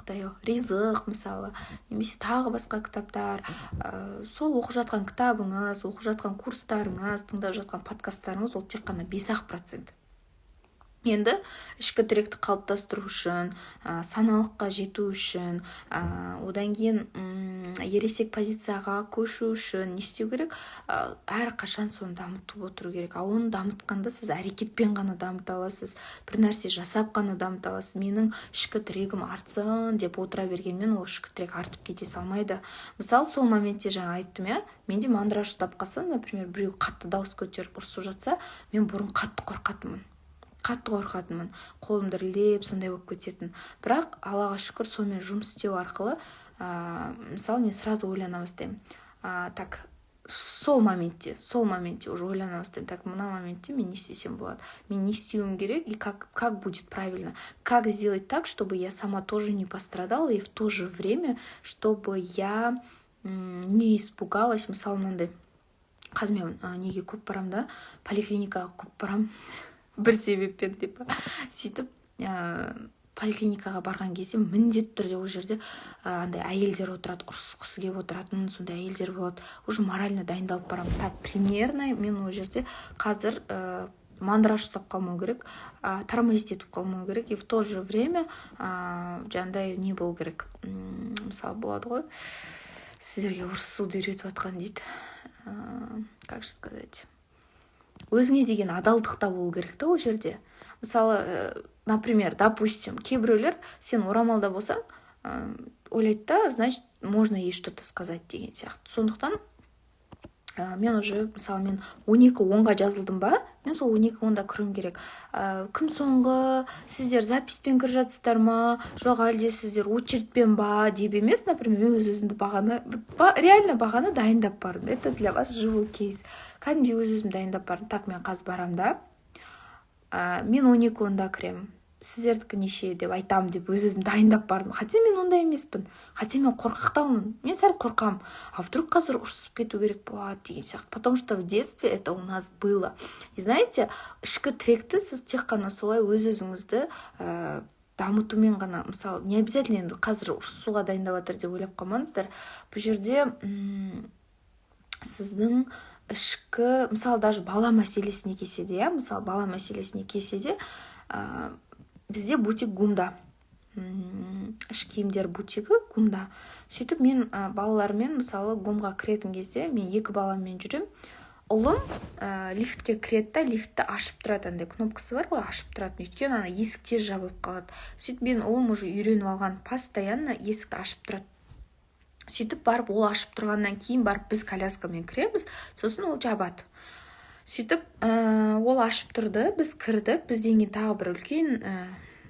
құдай ау, ризық мысалы, немесе тағы басқа кітаптар, сол оқып жатқан кітабыңыз, оқып жатқан курстарыңыз, тыңдап жатқан подкасттарыңыз, ол тек қана 5-ақ%. Енді ішкі тіректі қалыптастыру үшін, саналыққа жету үшін, одан кейін ересек позицияға көшу үшін не істеу керек? Әрқашан соны дамытып отыру керек. Оны дамытқанда сіз әрекетпен ғана дамыта аласыз, бір нәрсе жасап қана дамыта аласыз. Менің ішкі тірегім артсын деп отыра бергенмен ол ішкі тірек артып кете салмайды. Мысалы, сол моментте жаңа айттым, менде мандраж ұстап қалса, например, біреу қатты дауыс көтеріп ұрсып жатса, мен бұрын қатты қорқатынмын, қолым дірілдеп сондай болып кететін. Бірақ Аллаға шүкір, сонымен жұмыс істеу арқылы, мысалы, мен сразу ойлана бастаймын. Так, сол моменте уже ойлана бастаймын. Так, мына моменте мен не істесем болады? Мен не істеуім керек и как будет правильно? Как сделать так, чтобы я сама тоже не пострадала и в то же время, чтобы я не испугалась? Мысалы, мынандай, қазір мен неге көп барам да, поликлиникаға көп барам. Бір себеппен деп. Сөйтіп, поликлиникаға барған кезде міндетті түрде ол жерде андай әйелдер отырады, ұрысқысы келіп отыратын, сондай әйелдер болады. Уже морально дайындалып барамын. Так, примерно мен ол жерде қазір мандраж ұстап қалмау керек, тормозить етіп қалмау керек, и в то же время жаңағыдай не болу керек. Мысалы, болады ғой, сіздерге ұрысуды үйретіп жатқан дейді. Как же сказать? Өзіңе деген адалдықта болу керек та ол жерде. Мысалы, например, допустим, кейбіреулер сен орамалда болсаң, ойлайды да, значит, можно ей что-то сказать деген сияқты. Сондықтан мен уже, мысалы, мен 12:10-ға жазылдым ба, мен сол 12:10-да кіруім керек. Кім соңғы, сіздер записпен кіріп жатсыздар ма, жоқ әлде сіздер очередьпен ба деп емес, например, мен өз-өзімді реально бағаны дайындап бардым. Это для вас живой кейс. Кәдімгідей өз-өзім дайындап бардым. Так, мен қазір барам да, мен 12:10-да кіремін. Сіздердікі неше деп айтам деп өз-өзім дайындап бардым. Хотя мен ондай емеспін. Хотя мен қорқақтаумын. Мен сәл қорқам. А вдруг қазір ұрсып кету керек болады деген сияқты. Потому что в детстве это у нас было. И знаете, ішкі тіректі сіз тек қана солай өз-өзіңізді дамытумен ғана, мысалы, не обязательно енді қазір ұрсуға дайындап жатыр деп ойлап қалмаңыздар. Бұл жерде сіздің ішкі, мысалы, даже бала мәселесіне келсе де, мысалы, бала мәселесіне келсе де, бізде бутик гумда, іш киімдер бутигі гумда. Сөйтіп мен балалармен, мысалы, гумға кіретін кезде мен 2 баламмен жүрем. Ұлым лифтке кіреді да, лифтті ашып тұрады, андай кнопкасы бар ғой, ашып тұрады. Өйткені ана есік тез жабылып қалады. Сөйтіп мен ұлым уже үйреніп алған, постоянно есікті ашып тұрады. Сөйтіп барып, ол ашып тұрғаннан кейін барып біз коляскамен кіреміз, сосын ол жабады. Сөйтіп ол ашып тұрды, біз кірдік, бізден кейін тағы бір үлкен,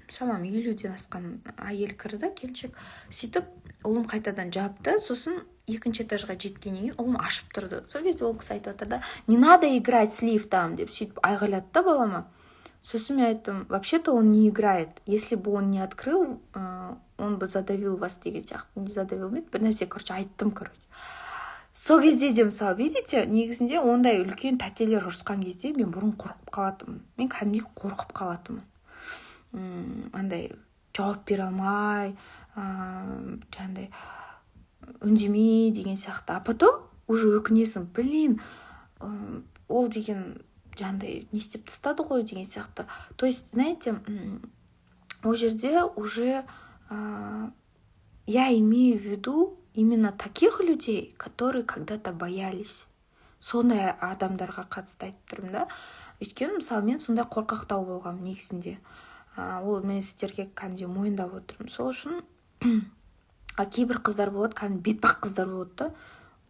шамам 50-ден асқан әйел кірді, келіншек. Сөйтіп ұлым қайтадан жапты, сосын 2-ші этажға жеткеннен кейін ұлым ашып тұрды. Сол кезде ол кісі айтып жатыр да, не надо играть с лифтом деп сөйтіп айғайлады да балама. Сосын мен айттым, вообще-то он не играет. Если бы он не открыл, он бы задавил вас деген сияқты. Не задавил ме? Бір нәрсе, айттым, Сол кезде де, мысалы, видите, негізінде ондай үлкен тәтелер ұрысқан кезде мен бұрын қорқып қалатымын. Мен кәдімгідей қорқып қалатымын. Андай жауап бере алмай, жаңағыдай үндемей деген сияқты. А потом уже өкінесің, блин, ол деген жаңағыдай не істеп тастады ғой деген сияқты. То есть, знаете, ол жерде уже я имею в виду именно таких людей, которые когда-то боялись. Сондай адамдарға қатысты айтып тұрмын да. Өйткені, мысалы, мен сондай қорқақтау болғам негізінде. Ол мен сіздерге кәдімгідей мойындап отырмын. Сол үшін кейбір қыздар болады, кәдімгі бетпақ қыздар болады да.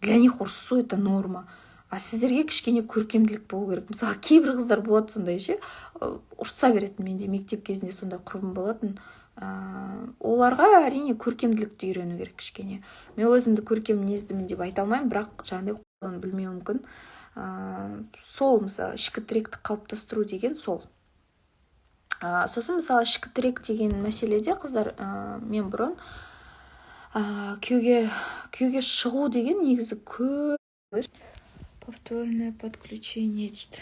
Для них ұрсу это норма. А сіздерге кішкене көркемділік болу керек. Мысалы, кейбір қыздар болады сондай ше, ұрса беретін. Менде мектеп кезінде сондай құрбым болатын. Оларға әрине көркемділікті үйрену керек кішкене. Мен өзімді көркем мінездімін деп айта алмаймын, бірақ жаңағыдай қолын білмеуім мүмкін. Сол, мысалы, ішкі тіректі қалыптастыру деген сол. Сосын, мысалы, ішкі тірек деген мәселеде қыздар, мен бұрын күйеуге шығу деген негізі повторное подключение дейді.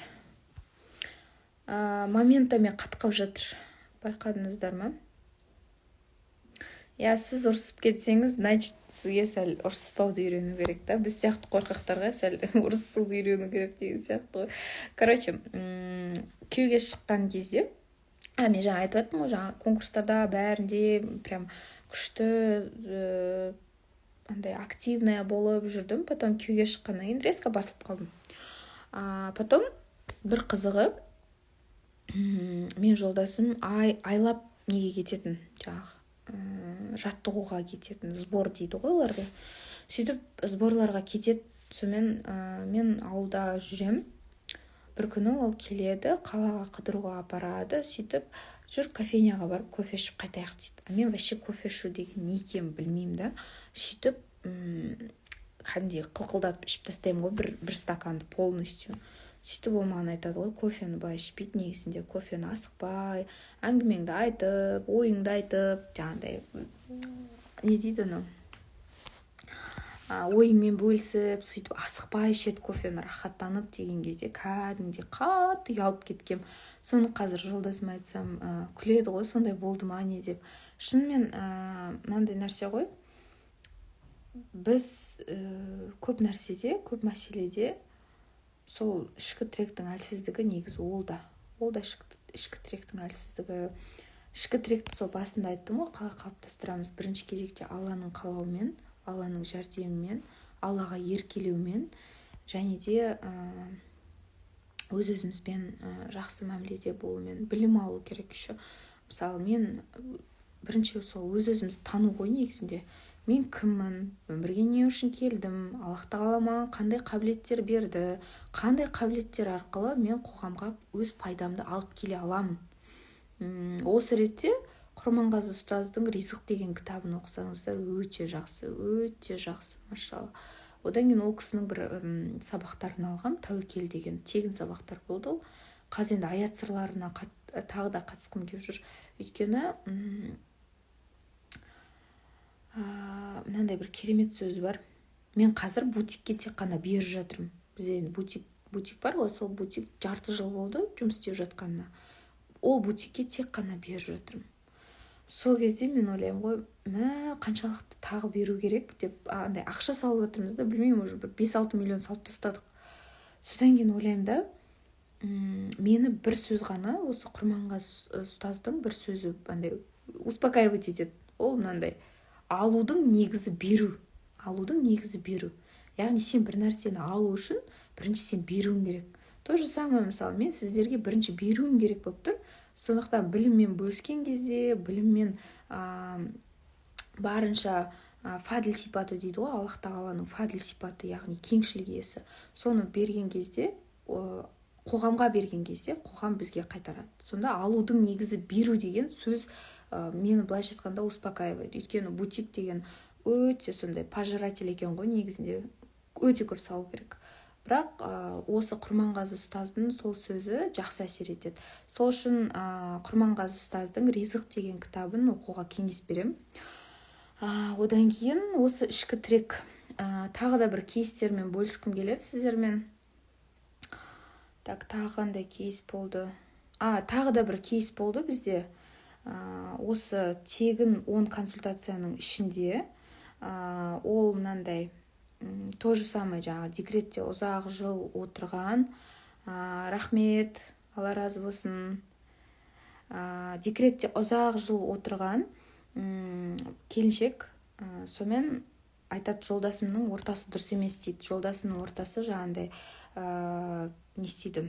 Моментами қатқып жатыр. Байқадыңыздар ма? сіз ұрысып кетсеңіз, значит, сізге сәл ұрыспауды үйрену керек та. Біз сияқты қорқақтарға сәл ұрысуды үйрену керек деген сияқты ғой. Короче, күйеуге шыққан кезде, мен жаңа айтып жаттым ғой, жаңа конкурстарда бәрінде прям күшті андай активная болып жүрдім. Потом күйеуге шыққаннан кейін резко басылып қалдым. Потом бір қызығы, мен жолдасым айлап неге кететін, жаңағы жаттығуға кететін, сбор дейді ғой оларды. Сөйтіп сборларға кетеді. Сонымен мен ауылда жүрем. Бір күні ол келеді, қалаға қыдыруға апарады. Сөйтіп жүр кофейняға барып кофе ішіп қайтайық дейді. Мен вообще кофе ішу деген не екенін білмеймін да. Сөйтіп кәдімгідей қылқылдатып ішіп тастаймын ғой, бір стаканды полностью. Сөйтіп ол маған айтады ғой, кофені былай ішпейді, негізінде кофені асықпай, әңгімеңді айтып, ойыңды айтып, жаңағыдай не дейді оны, ойыңмен бөлісіп, сөйтіп асықпай ішеді кофені, рахаттанып деген кезде кәдімгідей қатты ұялып кеткем. Соны қазір жолдасыма айтсам, күледі ғой, сондай болды ма не деп. Шынымен мынандай нәрсе ғой, біз көп нәрседе, көп мәселеде сол ішкі тіректің әлсіздігі негізі ол да ішкі тіректің әлсіздігі. Ішкі тіректі сол басында айттым ғой, қалай қалыптастырамыз. Бірінші кезекте Алланың қалауымен, Алланың жәрдемімен, Аллаға еркелеумен, және де өз-өзімізбен жақсы мәміледе болумен, білім алу керек еще. Мысалы, мен бірінші сол өз-өзімізді тану ғой негізінде. Мен кіммін, өмірге не үшін келдім, Аллах тағала маған қандай қабілеттер берді, қандай қабілеттер арқылы мен қоғамға өз пайдамды алып келе аламын. Осы ретте Құрманғазы ұстаздың Ризық деген кітабын оқысаңыздар, өте жақсы, машалла. Одан кейін ол кісінің бір сабақтарын алғам, тәуекел деген тегін сабақтар болды. Ол қазір енді аят сырларына тағы да қатысқым келіп жүр. Өйткені мынандай бір керемет сөз бар. Мен қазір бутикке тек қана беріп жатырмын. Бізде енді бутик бар ғой, сол бутик жарты жыл болды жұмыс істеп жатқанына. Ол бутикке тек қана беріп жатырмын. Сол кезде мен ойлаймын ғой, қаншалықты тағы беру керек деп, андай ақша салып жатырмыз да, білмеймін, уже бір 5-6 миллион салып тастадық. Содан кейін ойлаймын да, мені бір сөз ғана, осы Құрманғазы ұстаздың бір сөзі андай успокаивать етеді. Ол мынандай: алудың негізі беру. Яғни сен бір нәрсені алу үшін бірінші сен беруің керек. То же самое, мысалы, мен сіздерге бірінші беруім керек болып тұр. Сондықтан біліммен бөліскен кезде, біліммен барынша фаділ сипаты дейді ғой, Аллах тағаланың фаділ сипаты, яғни кеңшілік иесі. Соны берген кезде, қоғамға берген кезде, қоғам бізге қайтарады. Сонда алудың негізі беру деген сөз мені былайша айтқанда успокаивает. Өйткені бутик деген өте сондай пожиратель екен ғой, негізінде өте көп салу керек. Бірақ осы Құрманғазы ұстаздың сол сөзі жақсы әсер етеді. Сол үшін Құрманғазы ұстаздың Ризық деген кітабын оқуға кеңес берем. Одан кейін осы ішкі тірек тағы да бір кейстермен бөліскім келеді сіздермен. Тағы қандай кейс болды? Тағы да бір кейс болды бізде. Осы тегін 10 консультацияның ішінде ол мынандай, то же самое, жаңағы декретте ұзақ жыл отырған, рахмет, Алла разы болсын, декретте ұзақ жыл отырған келіншек, сонымен айтады, жолдасымның ортасы дұрыс емес дейді. Жолдасының ортасы жаңағындай не істейді,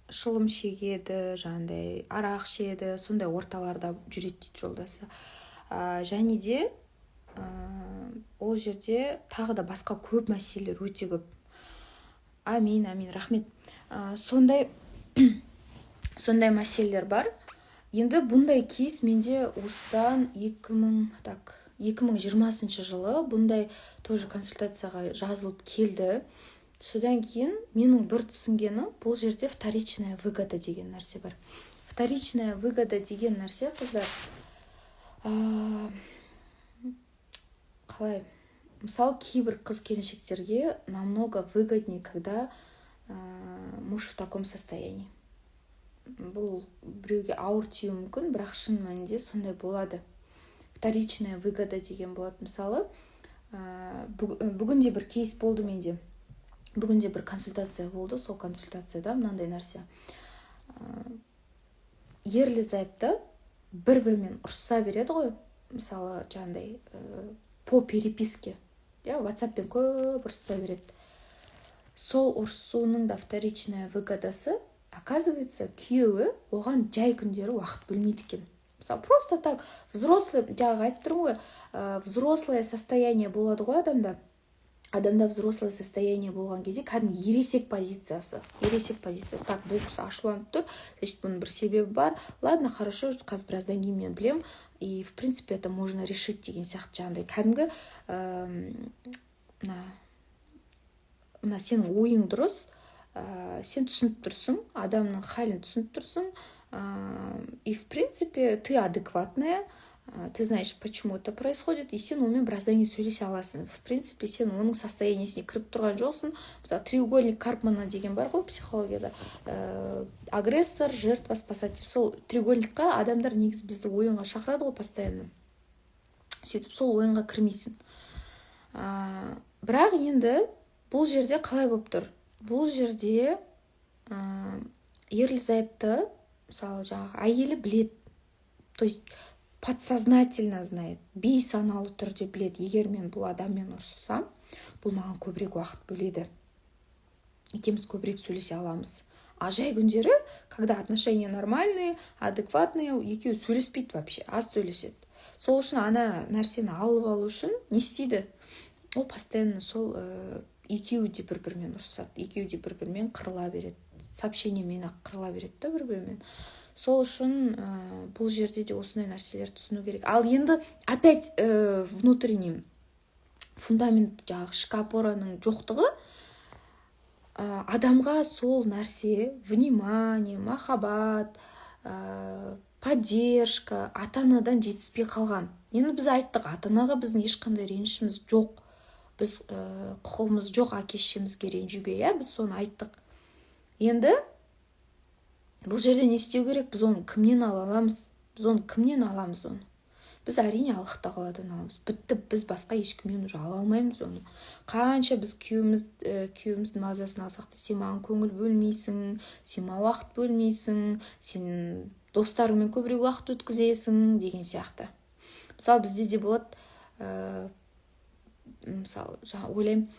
шылым шегеді, жаңағындай арақ ішеді, сондай орталарда жүреді дейді жолдасы. Және де ол жерде тағы да басқа көп мәселелер өте көп. Амин, рахмет. Сондай мәселелер бар. Енді бұндай кейс менде осыдан 2020 жылы бұндай тоже консультацияға жазылып келді. Содан кейін менің бір түсінгені, бұл жерде вторичная выгода деген нәрсе бар. Вторичная выгода деген нәрсе, қыздар, қалай? Мысалы, кейбір қыз-келіншектерге намного выгоднее, когда муж в таком состоянии. Бұл біреуге ауыр тиюі мүмкін, бірақ шын мәнінде сондай болады. вторичная выгода деген болады. Мысалы, бүгінде бір кейс болды менде. Бүгінде бір консультация болды. Сол консультацияда мынандай нәрсе. Ерлі зайыпты бір-бірімен ұрыса береді ғой. Мысалы, жаңағыдай по переписке, WhatsApp-пен көп ұрыса береді. Сол ұрысуының да вторичная выгодасы, оказывается, күйеуі оған жай күндері уақыт бөлмейді екен. Мысалы, просто так взрослый, жаңағы айтып тұрмын ғой, взрослое состояние болады ғой адамда. Адамда взрослое состояние болған кезде кәдімгі ересек позициясы. Так, бұл кісі ашуланып тұр, значит, бұның бір себебі бар. Ладно, хорошо, қазір біраздан кейін мен білем, и в принципе это можно решить деген сияқты жаңағыдай. Кәдімгі мына сенің ойың дұрыс, сен түсініп тұрсың, адамның халін түсініп тұрсың, и в принципе ты адекватная, ты знаешь, почему это происходит, и сен онымен біраздан кейін сөйлесе аласың. В принципе, сен оның состояниесіне кіріп тұрған жоқсың. Мысалы, треугольник Карпмана деген бар ғой психологияда. Агрессор, жертва, спасатель. Сол треугольникқа адамдар негізі бізді ойынға шақырады ғой постоянно. Сөйтіп, сол ойынға кірмейсің. Бірақ енді бұл жерде қалай болып тұр? Бұл жерде ерлі зайыпты, мысалы, жаңағы әйелі білет, то есть подсознательно знает, бейсаналы түрде білет, егер мен бұл адаммен ұрыссам, бұл маған көбірек уақыт бөледі. Екеуміз көбірек сөйлесе аламыз. А жай күндері, когда отношения нормальные, адекватные, екеуі сөйлеспейді вообще, аз сөйлеседі. Сол үшін ана нәрсені алып алу үшін не істейді? Ол постоянно сол екеуі де бір-бірімен ұрысады, екеуі де бір-бірімен қырыла береді. Сообщениемен қырыла береді да бір-бірімен. Сол үшін бұл жерде де осындай нәрселер түсіну керек. Ал енді опять внутренний фундамент, жаңағы ішкі опораның жоқтығы, адамға сол нәрсе, внимание, махаббат, поддержка ата-анадан жетіспей қалған. Енді біз айттық, ата-анаға біздің ешқандай ренішіміз жоқ. Біз құқығымыз жоқ әке-шешемізге ренжуге, біз соны айттық. Енді бұл жерде не істеу керек? Біз оны кімнен аламыз? Біз әрине Аллах тағаладан аламыз. Бітті, біз басқа ешкімнен уже ала алмаймыз оны. Қанша біз күйеуіміздің мазасын алсақ та, сен маған көңіл бөлмейсің, сен маған уақыт бөлмейсің, сен достарыңмен көбірек уақыт өткізесің деген сияқты. Мысалы, бізде де болады, мысалы, ойлаймын,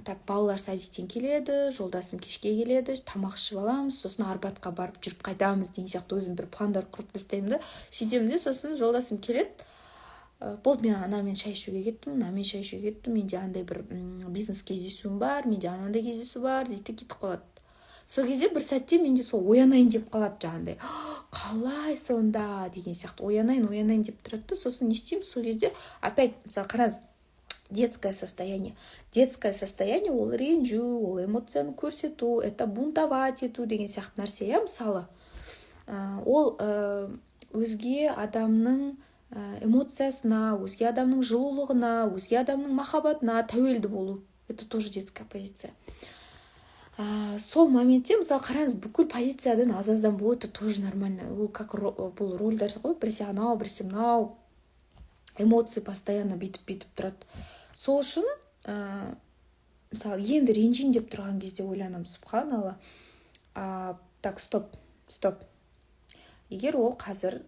так, балалар садиктен келеді, жолдасым кешке келеді, тамақ ішіп аламыз, сосын Арбатқа барып жүріп қайтамыз деген сияқты өзім бір пландар құрып тастаймын да. Сөйтемін де, сосын жолдасым келеді. Болды, мен анамен шай ішуге кеттім, мынамен шай ішуге кеттім, менде андай бір бизнес кездесуім бар, менде анандай кездесу бар, дейді, кетіп қалады. Сол кезде бір сәтте менде сол оянайын деп қалады жаңағындай. Қалай сонда деген сияқты оянайын деп тұрады. Сосын не істеймін? Сол кезде опять, мысалы, қараңыз, детское состояние. Детское состояние ол ренжу, ол эмоцияны көрсету, это бунтовать ету деген сияқты нәрсе, мысалы. Ол өзге адамның эмоциясына, өзге адамның жылулығына, өзге адамның махаббатына тәуелді болу. Это тоже детская позиция. Сол моментте, мысалы, қараңыз, бүкіл позициядан аз-аздан болу, это тоже нормально. Ол как бұл рөлдер ғой, біресе анау, біресе мынау. Эмоции постоянно битіп тұрады. Сол үшін, мысалы, енді ренжин деп тұрған кезде ойланам, субханалла. Так, стоп. Егер ол қазір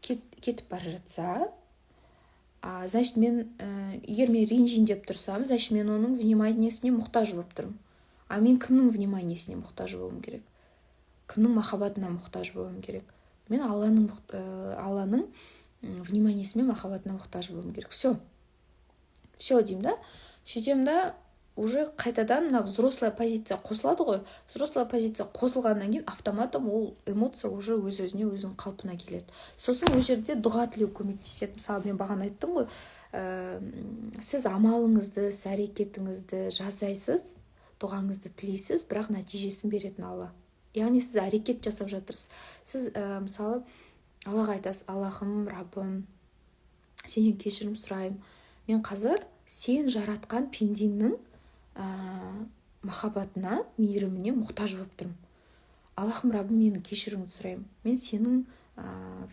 кетіп бара жатса, значит, егер мен ренжин деп тұрсам, значит, мен оның вниманиесіне мұқтаж болып тұрмын. А мен кімнің вниманиесіне мұқтаж болуым керек? Кімнің махаббатына мұқтаж болуым керек? Мен Алланың вниманиесімен махаббатына мұқтаж болуым керек. Все деймін да. Сөйтем да, уже қайтадан взрослая позиция қосылады ғой. Взрослая позиция қосылғаннан кейін автоматом ол эмоция уже өз-өзіне өзінің қалпына келеді. Сосын ол жерде дұға тілеу көмектеседі. Мысалы, мен бағана айттым ғой, сіз амалыңызды, іс әрекетіңізді жасайсыз, дұғаңызды тілейсіз, бірақ нәтижесін беретін Алла. Яғни сіз әрекет жасап жатырсыз. Сіз, мысалы, Аллаға айтасыз, Аллахым, Раббым, сенен кешірім сұраймын. Мен қазір сен жаратқан пендеңнің махаббатына, мейіріміне мұқтаж болып тұрмын. Аллахым, Раббым, менің кешіріміңді сұраймын. Мен сенің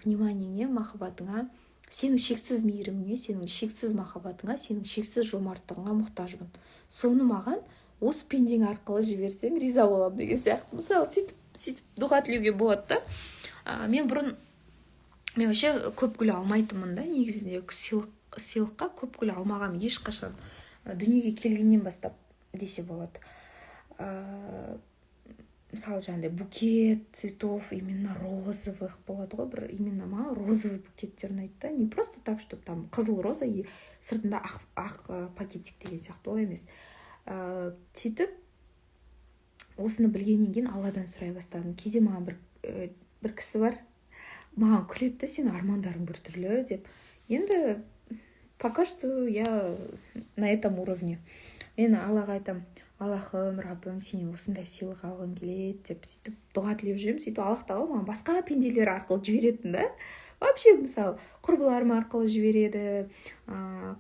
вниманиеңе, махаббатыңа, сенің шексіз мейіріміңе, сенің шексіз махаббатыңа, сенің шексіз жомарттығыңа мұқтажбын. Соны маған осы пендең арқылы жіберсең риза боламын деген сияқты. Мысалы сөйтіп дұға тілеуге болады да. Мен вообще көп гүл алмайтынмын да, негізінде сыйлыққа көп гүл алмағам ешқашан, дүниеге келгеннен бастап десе болады. Мысалы жаңағыдай букет цветов именно розовых болады ғой, бір именно маған розовый букеттер ұнайды да, не просто так, что там қызыл роза и сыртында ақ пакетик деген сияқты, олай емес. Сөйтіп осыны білгеннен кейін Алладан сұрай бастадым. Кейде маған бір кісі бар, маған күледі да, сенің армандарың біртүрлі деп. Енді пока что я на этом уровне. Мен Аллаға айтам, Аллахым, Раббым, сенен осындай сыйлық алғым келеді деп сөйтіп дұға тілеп жүремін. Сөйтіп Аллах тағала маған басқа пенделер арқылы жіберетін да. Вообще, мысалы, құрбыларым арқылы жібереді,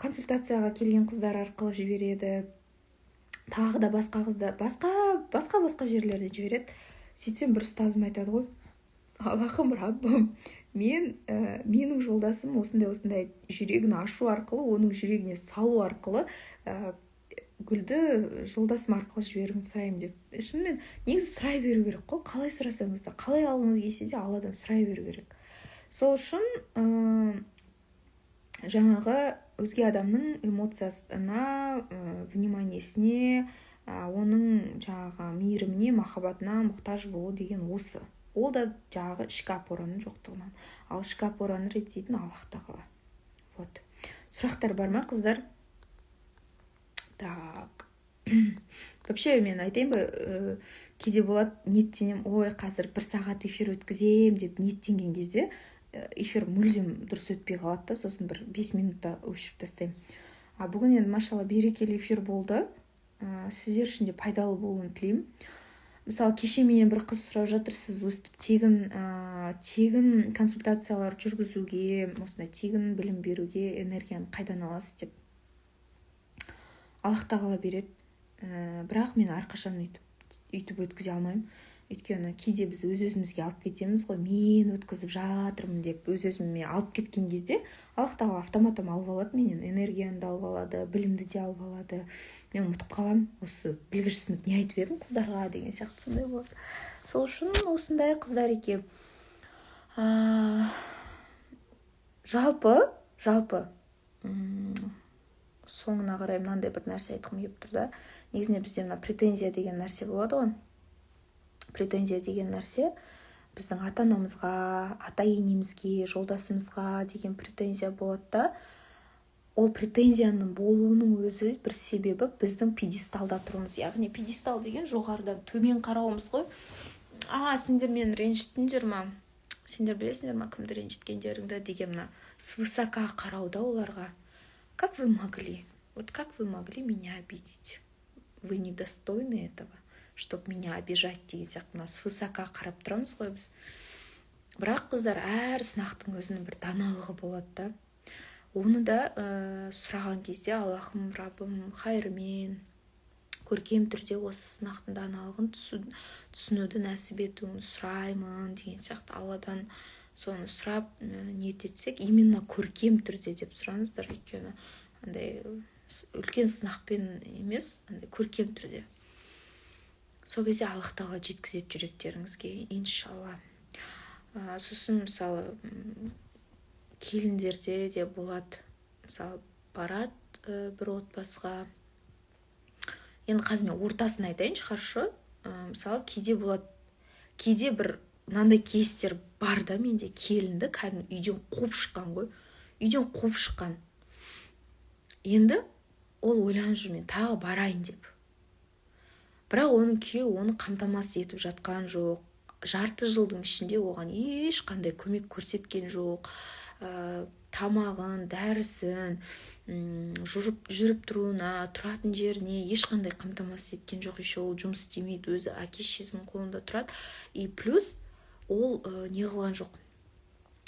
консультацияға келген қыздар арқылы жібереді, тағы да басқа қыздар, басқа жерлерден жібереді. Сөйтсем бір ұстазым айтады ғой, Аллахым, Раббым, менің жолдасым осындай жүрегін ашу арқылы, оның жүрегіне салу арқылы гүлді жолдасым арқылы жіберуін сұраймын деп. Шынымен негізі сұрай беру керек қой, қалай сұрасаңыз да, қалай алғыңыз келсе де Алладан сұрай беру керек. Сол үшін жаңағы өзге адамның эмоциясына, вниманиесіне, оның жаңағы мейіріміне, махаббатына мұқтаж болу деген осы. Ол да жаңағы ішкі опораның жоқтығынан. Ал ішкі опораны реттейтін Аллах тағала. Вот. Сұрақтар бар ма, қыздар? Так. Вообще мен айтайын ба, кейде болады, ниеттенем, ой, қазір 1 сағат эфир өткізем деп ниеттенген кезде эфир мүлдем дұрыс өтпей қалады да, сосын бір 5 минутта өшіріп тастаймын. Бүгін енді машалла берекелі эфир болды. Сіздер үшін де пайдалы болуын тілеймін. Мысалы, кеше менен бір қыз сұрап жатыр, сіз өстіп тегін консультациялар жүргізуге, осындай тегін білім беруге энергияны қайдан аласыз деп. Аллах тағала береді. Бірақ мен әрқашан өйтіп өткізе алмаймын. Өйткені кейде біз өз-өзімізге алып кетеміз ғой, мен өткізіп жатырмын деп өз-өзіме алып кеткен кезде Аллах тағала автоматом алып алады менен, энергияны да алып алады, білімді де алып алады. Мен ұмытып қаламын, осы білгіш сынып не айтып едім қыздарға деген сияқты, сондай болады. Сол үшін осындай қыздар еке. Жалпы соңына қарай мынандай бір нәрсе айтқым келіп тұр да. Негізінде бізде мына претензия деген нәрсе болады ғой. Претензия деген нәрсе біздің ата-анамызға, ата-енемізге, жолдасымызға деген претензия болады да. Ол претензияның болуының өзі бір себебі біздің пьедесталда тұруымыз. Яғни пьедестал деген жоғарыдан төмен қарауымыз ғой. Сендер мені ренжіттіңдер ма? Сендер білесіңдер ма кімді ренжіткендеріңді деген мына свысока қарауда оларға. Как вы могли меня обидеть? Вы недостойны этого, чтобы меня обижать деген сияқты мына свысока қарап тұрамыз ғой біз. Бірақ қыздар, әр сынақтың өзінің бір даналығы болады да. Оны да сұраған кезде Аллахым, Раббым, хайырмен, көркем түрде осы сынақтың даналығын түсінуді нәсіп етуін сұраймын деген сияқты Алладан соны сұрап ниет етсек, именно көркем түрде деп сұраңыздар, өйткені андай үлкен сынақпен емес, андай көркем түрде. Сол кезде Аллах тағала жеткізеді жүректеріңізге, иншалла. Сосын мысалы келіндерде де болады, мысалы барады бір отбасыға. Енді қазір мен ортасын айтайыншы, хорошо? Мысалы кейде болады, кейде бір мынандай кейстер бар да, менде келінді кәдімгі үйден қуып шыққан ғой. Үйден қуып шыққан. Енді ол ойланып жүр, мен тағы барайын деп. Бірақ оның күйеуі оны қамтамасыз етіп жатқан жоқ. Жарты жылдың ішінде оған ешқандай көмек көрсеткен жоқ. Тамағын, дәрісін, жүріп тұруына, тұратын жеріне ешқандай қамтамасыз еткен жоқ. Еще ол жұмыс істемейді, өзі әке-шешесінің қолында тұрады. И плюс ол не қылған жоқ.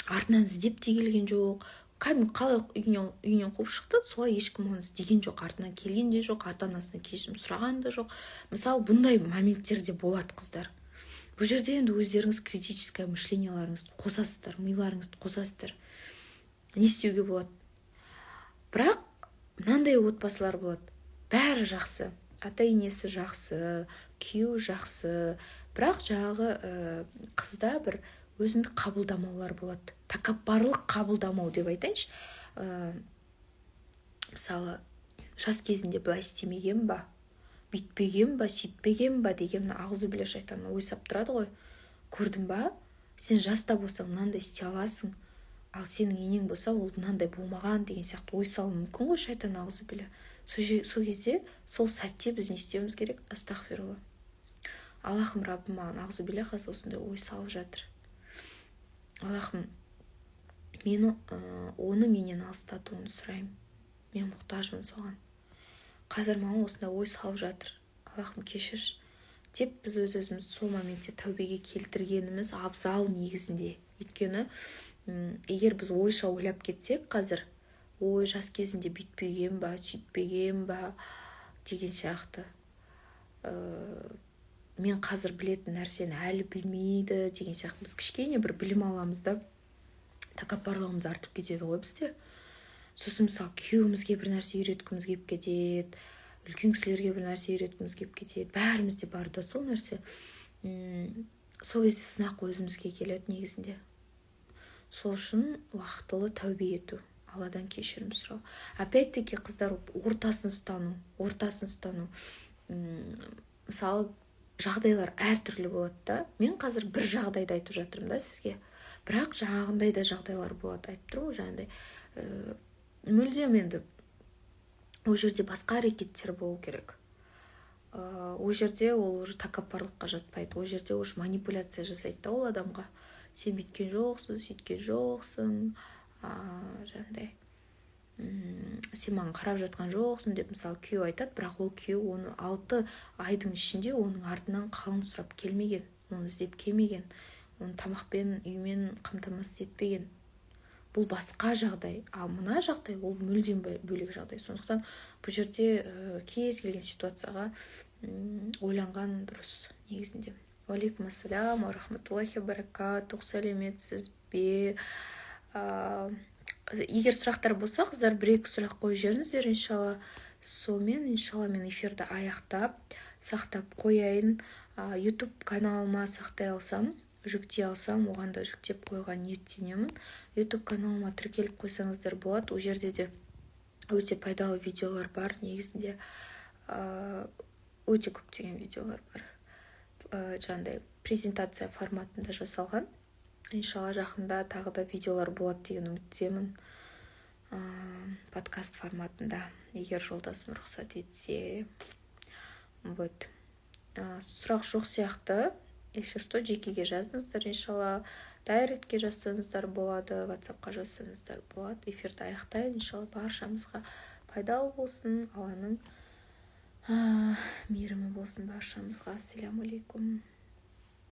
Артынан іздеп те келген жоқ. Кәдімгі қалай үйінен қуып шықты, солай ешкім оны іздеген жоқ, артынан келген де жоқ, ата-анасынан кешірім сұраған да жоқ. Мысалы, бұндай моменттерде болады қыздар. Бұл жерде енді өздеріңіз критическое мышленияларыңызды қосасыздар, миларыңызды қосасыздар. не істеуге болады? Бірақ мынандай отбасылар болады, бәрі жақсы, ата-енесі жақсы, күйеуі жақсы, бірақ жаңағы қызда бір өзіндік қабылдамаулар болады. Тәкаппарлық қабылдамау деп айтайыншы. Мысалы, жас кезінде былай істемеген ба, бүйтпеген ба, сөйтпеген ба деген ауызбіле шайтан ой сап тұрады ғой. Көрдің ба? Сен жаста болсаң мынандай істей аласың, ал сенің енең болса ол мынандай болмаған деген сияқты ой салуы мүмкін ғой шайтан ауызбіле. Сол кезде, сол сәтте біз не істеуіміз керек? Астағфирулла. Аллахым, Раббым маған ауызбіле қазір осындай ой салып жатыр. Аллахым, оны менен алыстатуын сұраймын. Мен мұқтажмын соған. Қазір маған осындай ой салып жатыр. Аллахым, кешірші деп біз өз-өзімізді сол моментте тәубеге келтіргеніміз абзал негізінде. Өйткені егер біз ойша ойлап кетсек қазір, ой жас кезінде бүйтпеген ба, сөйтпеген ба деген сияқты, мен қазір білетін нәрсені әлі білмейді деген сияқты біз кішкене бір білім аламыз да, тәкаппарлығымыз артып кетеді ғой бізде. Сосын мысалы күйеуімізге бір нәрсе үйреткіміз келіп кетеді, үлкен кісілерге бір нәрсе үйреткіміз келіп кетеді, бәрімізде бар да сол нәрсе. Сол кезде сынақ өзімізге келеді негізінде. Сол үшін уақытылы тәубе ету, Алладан кешірім сұрау. Опять-таки қыздар ортасын ұстану. Мысалы жағдайлар әртүрлі болады да. Мен қазір бір жағдайды айтып жатырмын да сізге. Бірақ жаңағындай да жағдайлар болады, айтып тұрмын ғой жаңағындай. Мүлдем енді ол жерде басқа әрекеттер болу керек. Ол жерде ол уже тәкаппарлыққа жатпайды. Ол жерде уже манипуляция жасайды да ол адамға. Сен бүйткен жоқсың, сөйткен жоқсың, жаңағыдай. Сен маған қарап жатқан жоқсың деп мысалы күйеу айтады, бірақ ол күйеу оны 6 айдың ішінде оның артынан қалың сұрап келмеген, оны іздеп келмеген, оны тамақпен, үймен қамтамасыз етпеген. Бұл басқа жағдай, ал мына жағдай ол мүлдем бөлек жағдай. Сондықтан бұл жерде кез келген ситуацияға ойланған дұрыс негізінде. Уалейкум ассалям ва рахматуллахи ва баракатух. Сәлеметсіз бе? Егер сұрақтар болса, қыздар бір-екі сұрақ қойып жіберіңіздер, иншалла. Сонымен, иншалла, мен эфирді аяқтап, сақтап қояйын. YouTube каналыма сақтай алсам, жүктей алсам, оған да жүктеп қойған ниеттенемін. YouTube каналыма тіркеліп қойсаңыздар болады. Ол жерде де өте пайдалы видеолар бар негізінде. Өте көптеген видеолар бар. Жаңағыдай презентация форматында жасалған. Иншалла жақында тағы да видеолар болады деген үміттемін. Подкаст форматында, егер жолдасым рұқсат етсе. Вот. Сұрақ жоқ сияқты. Если что, жекеге жазыңыздар, иншалла. Дайректке жазсаңыздар болады, WhatsAppқа жазсаңыздар болады. Эфирді аяқтайын, иншалла, баршамызға пайдалы болсын. Алланың мейірімі болсын баршамызға. Ассаламу алейкум.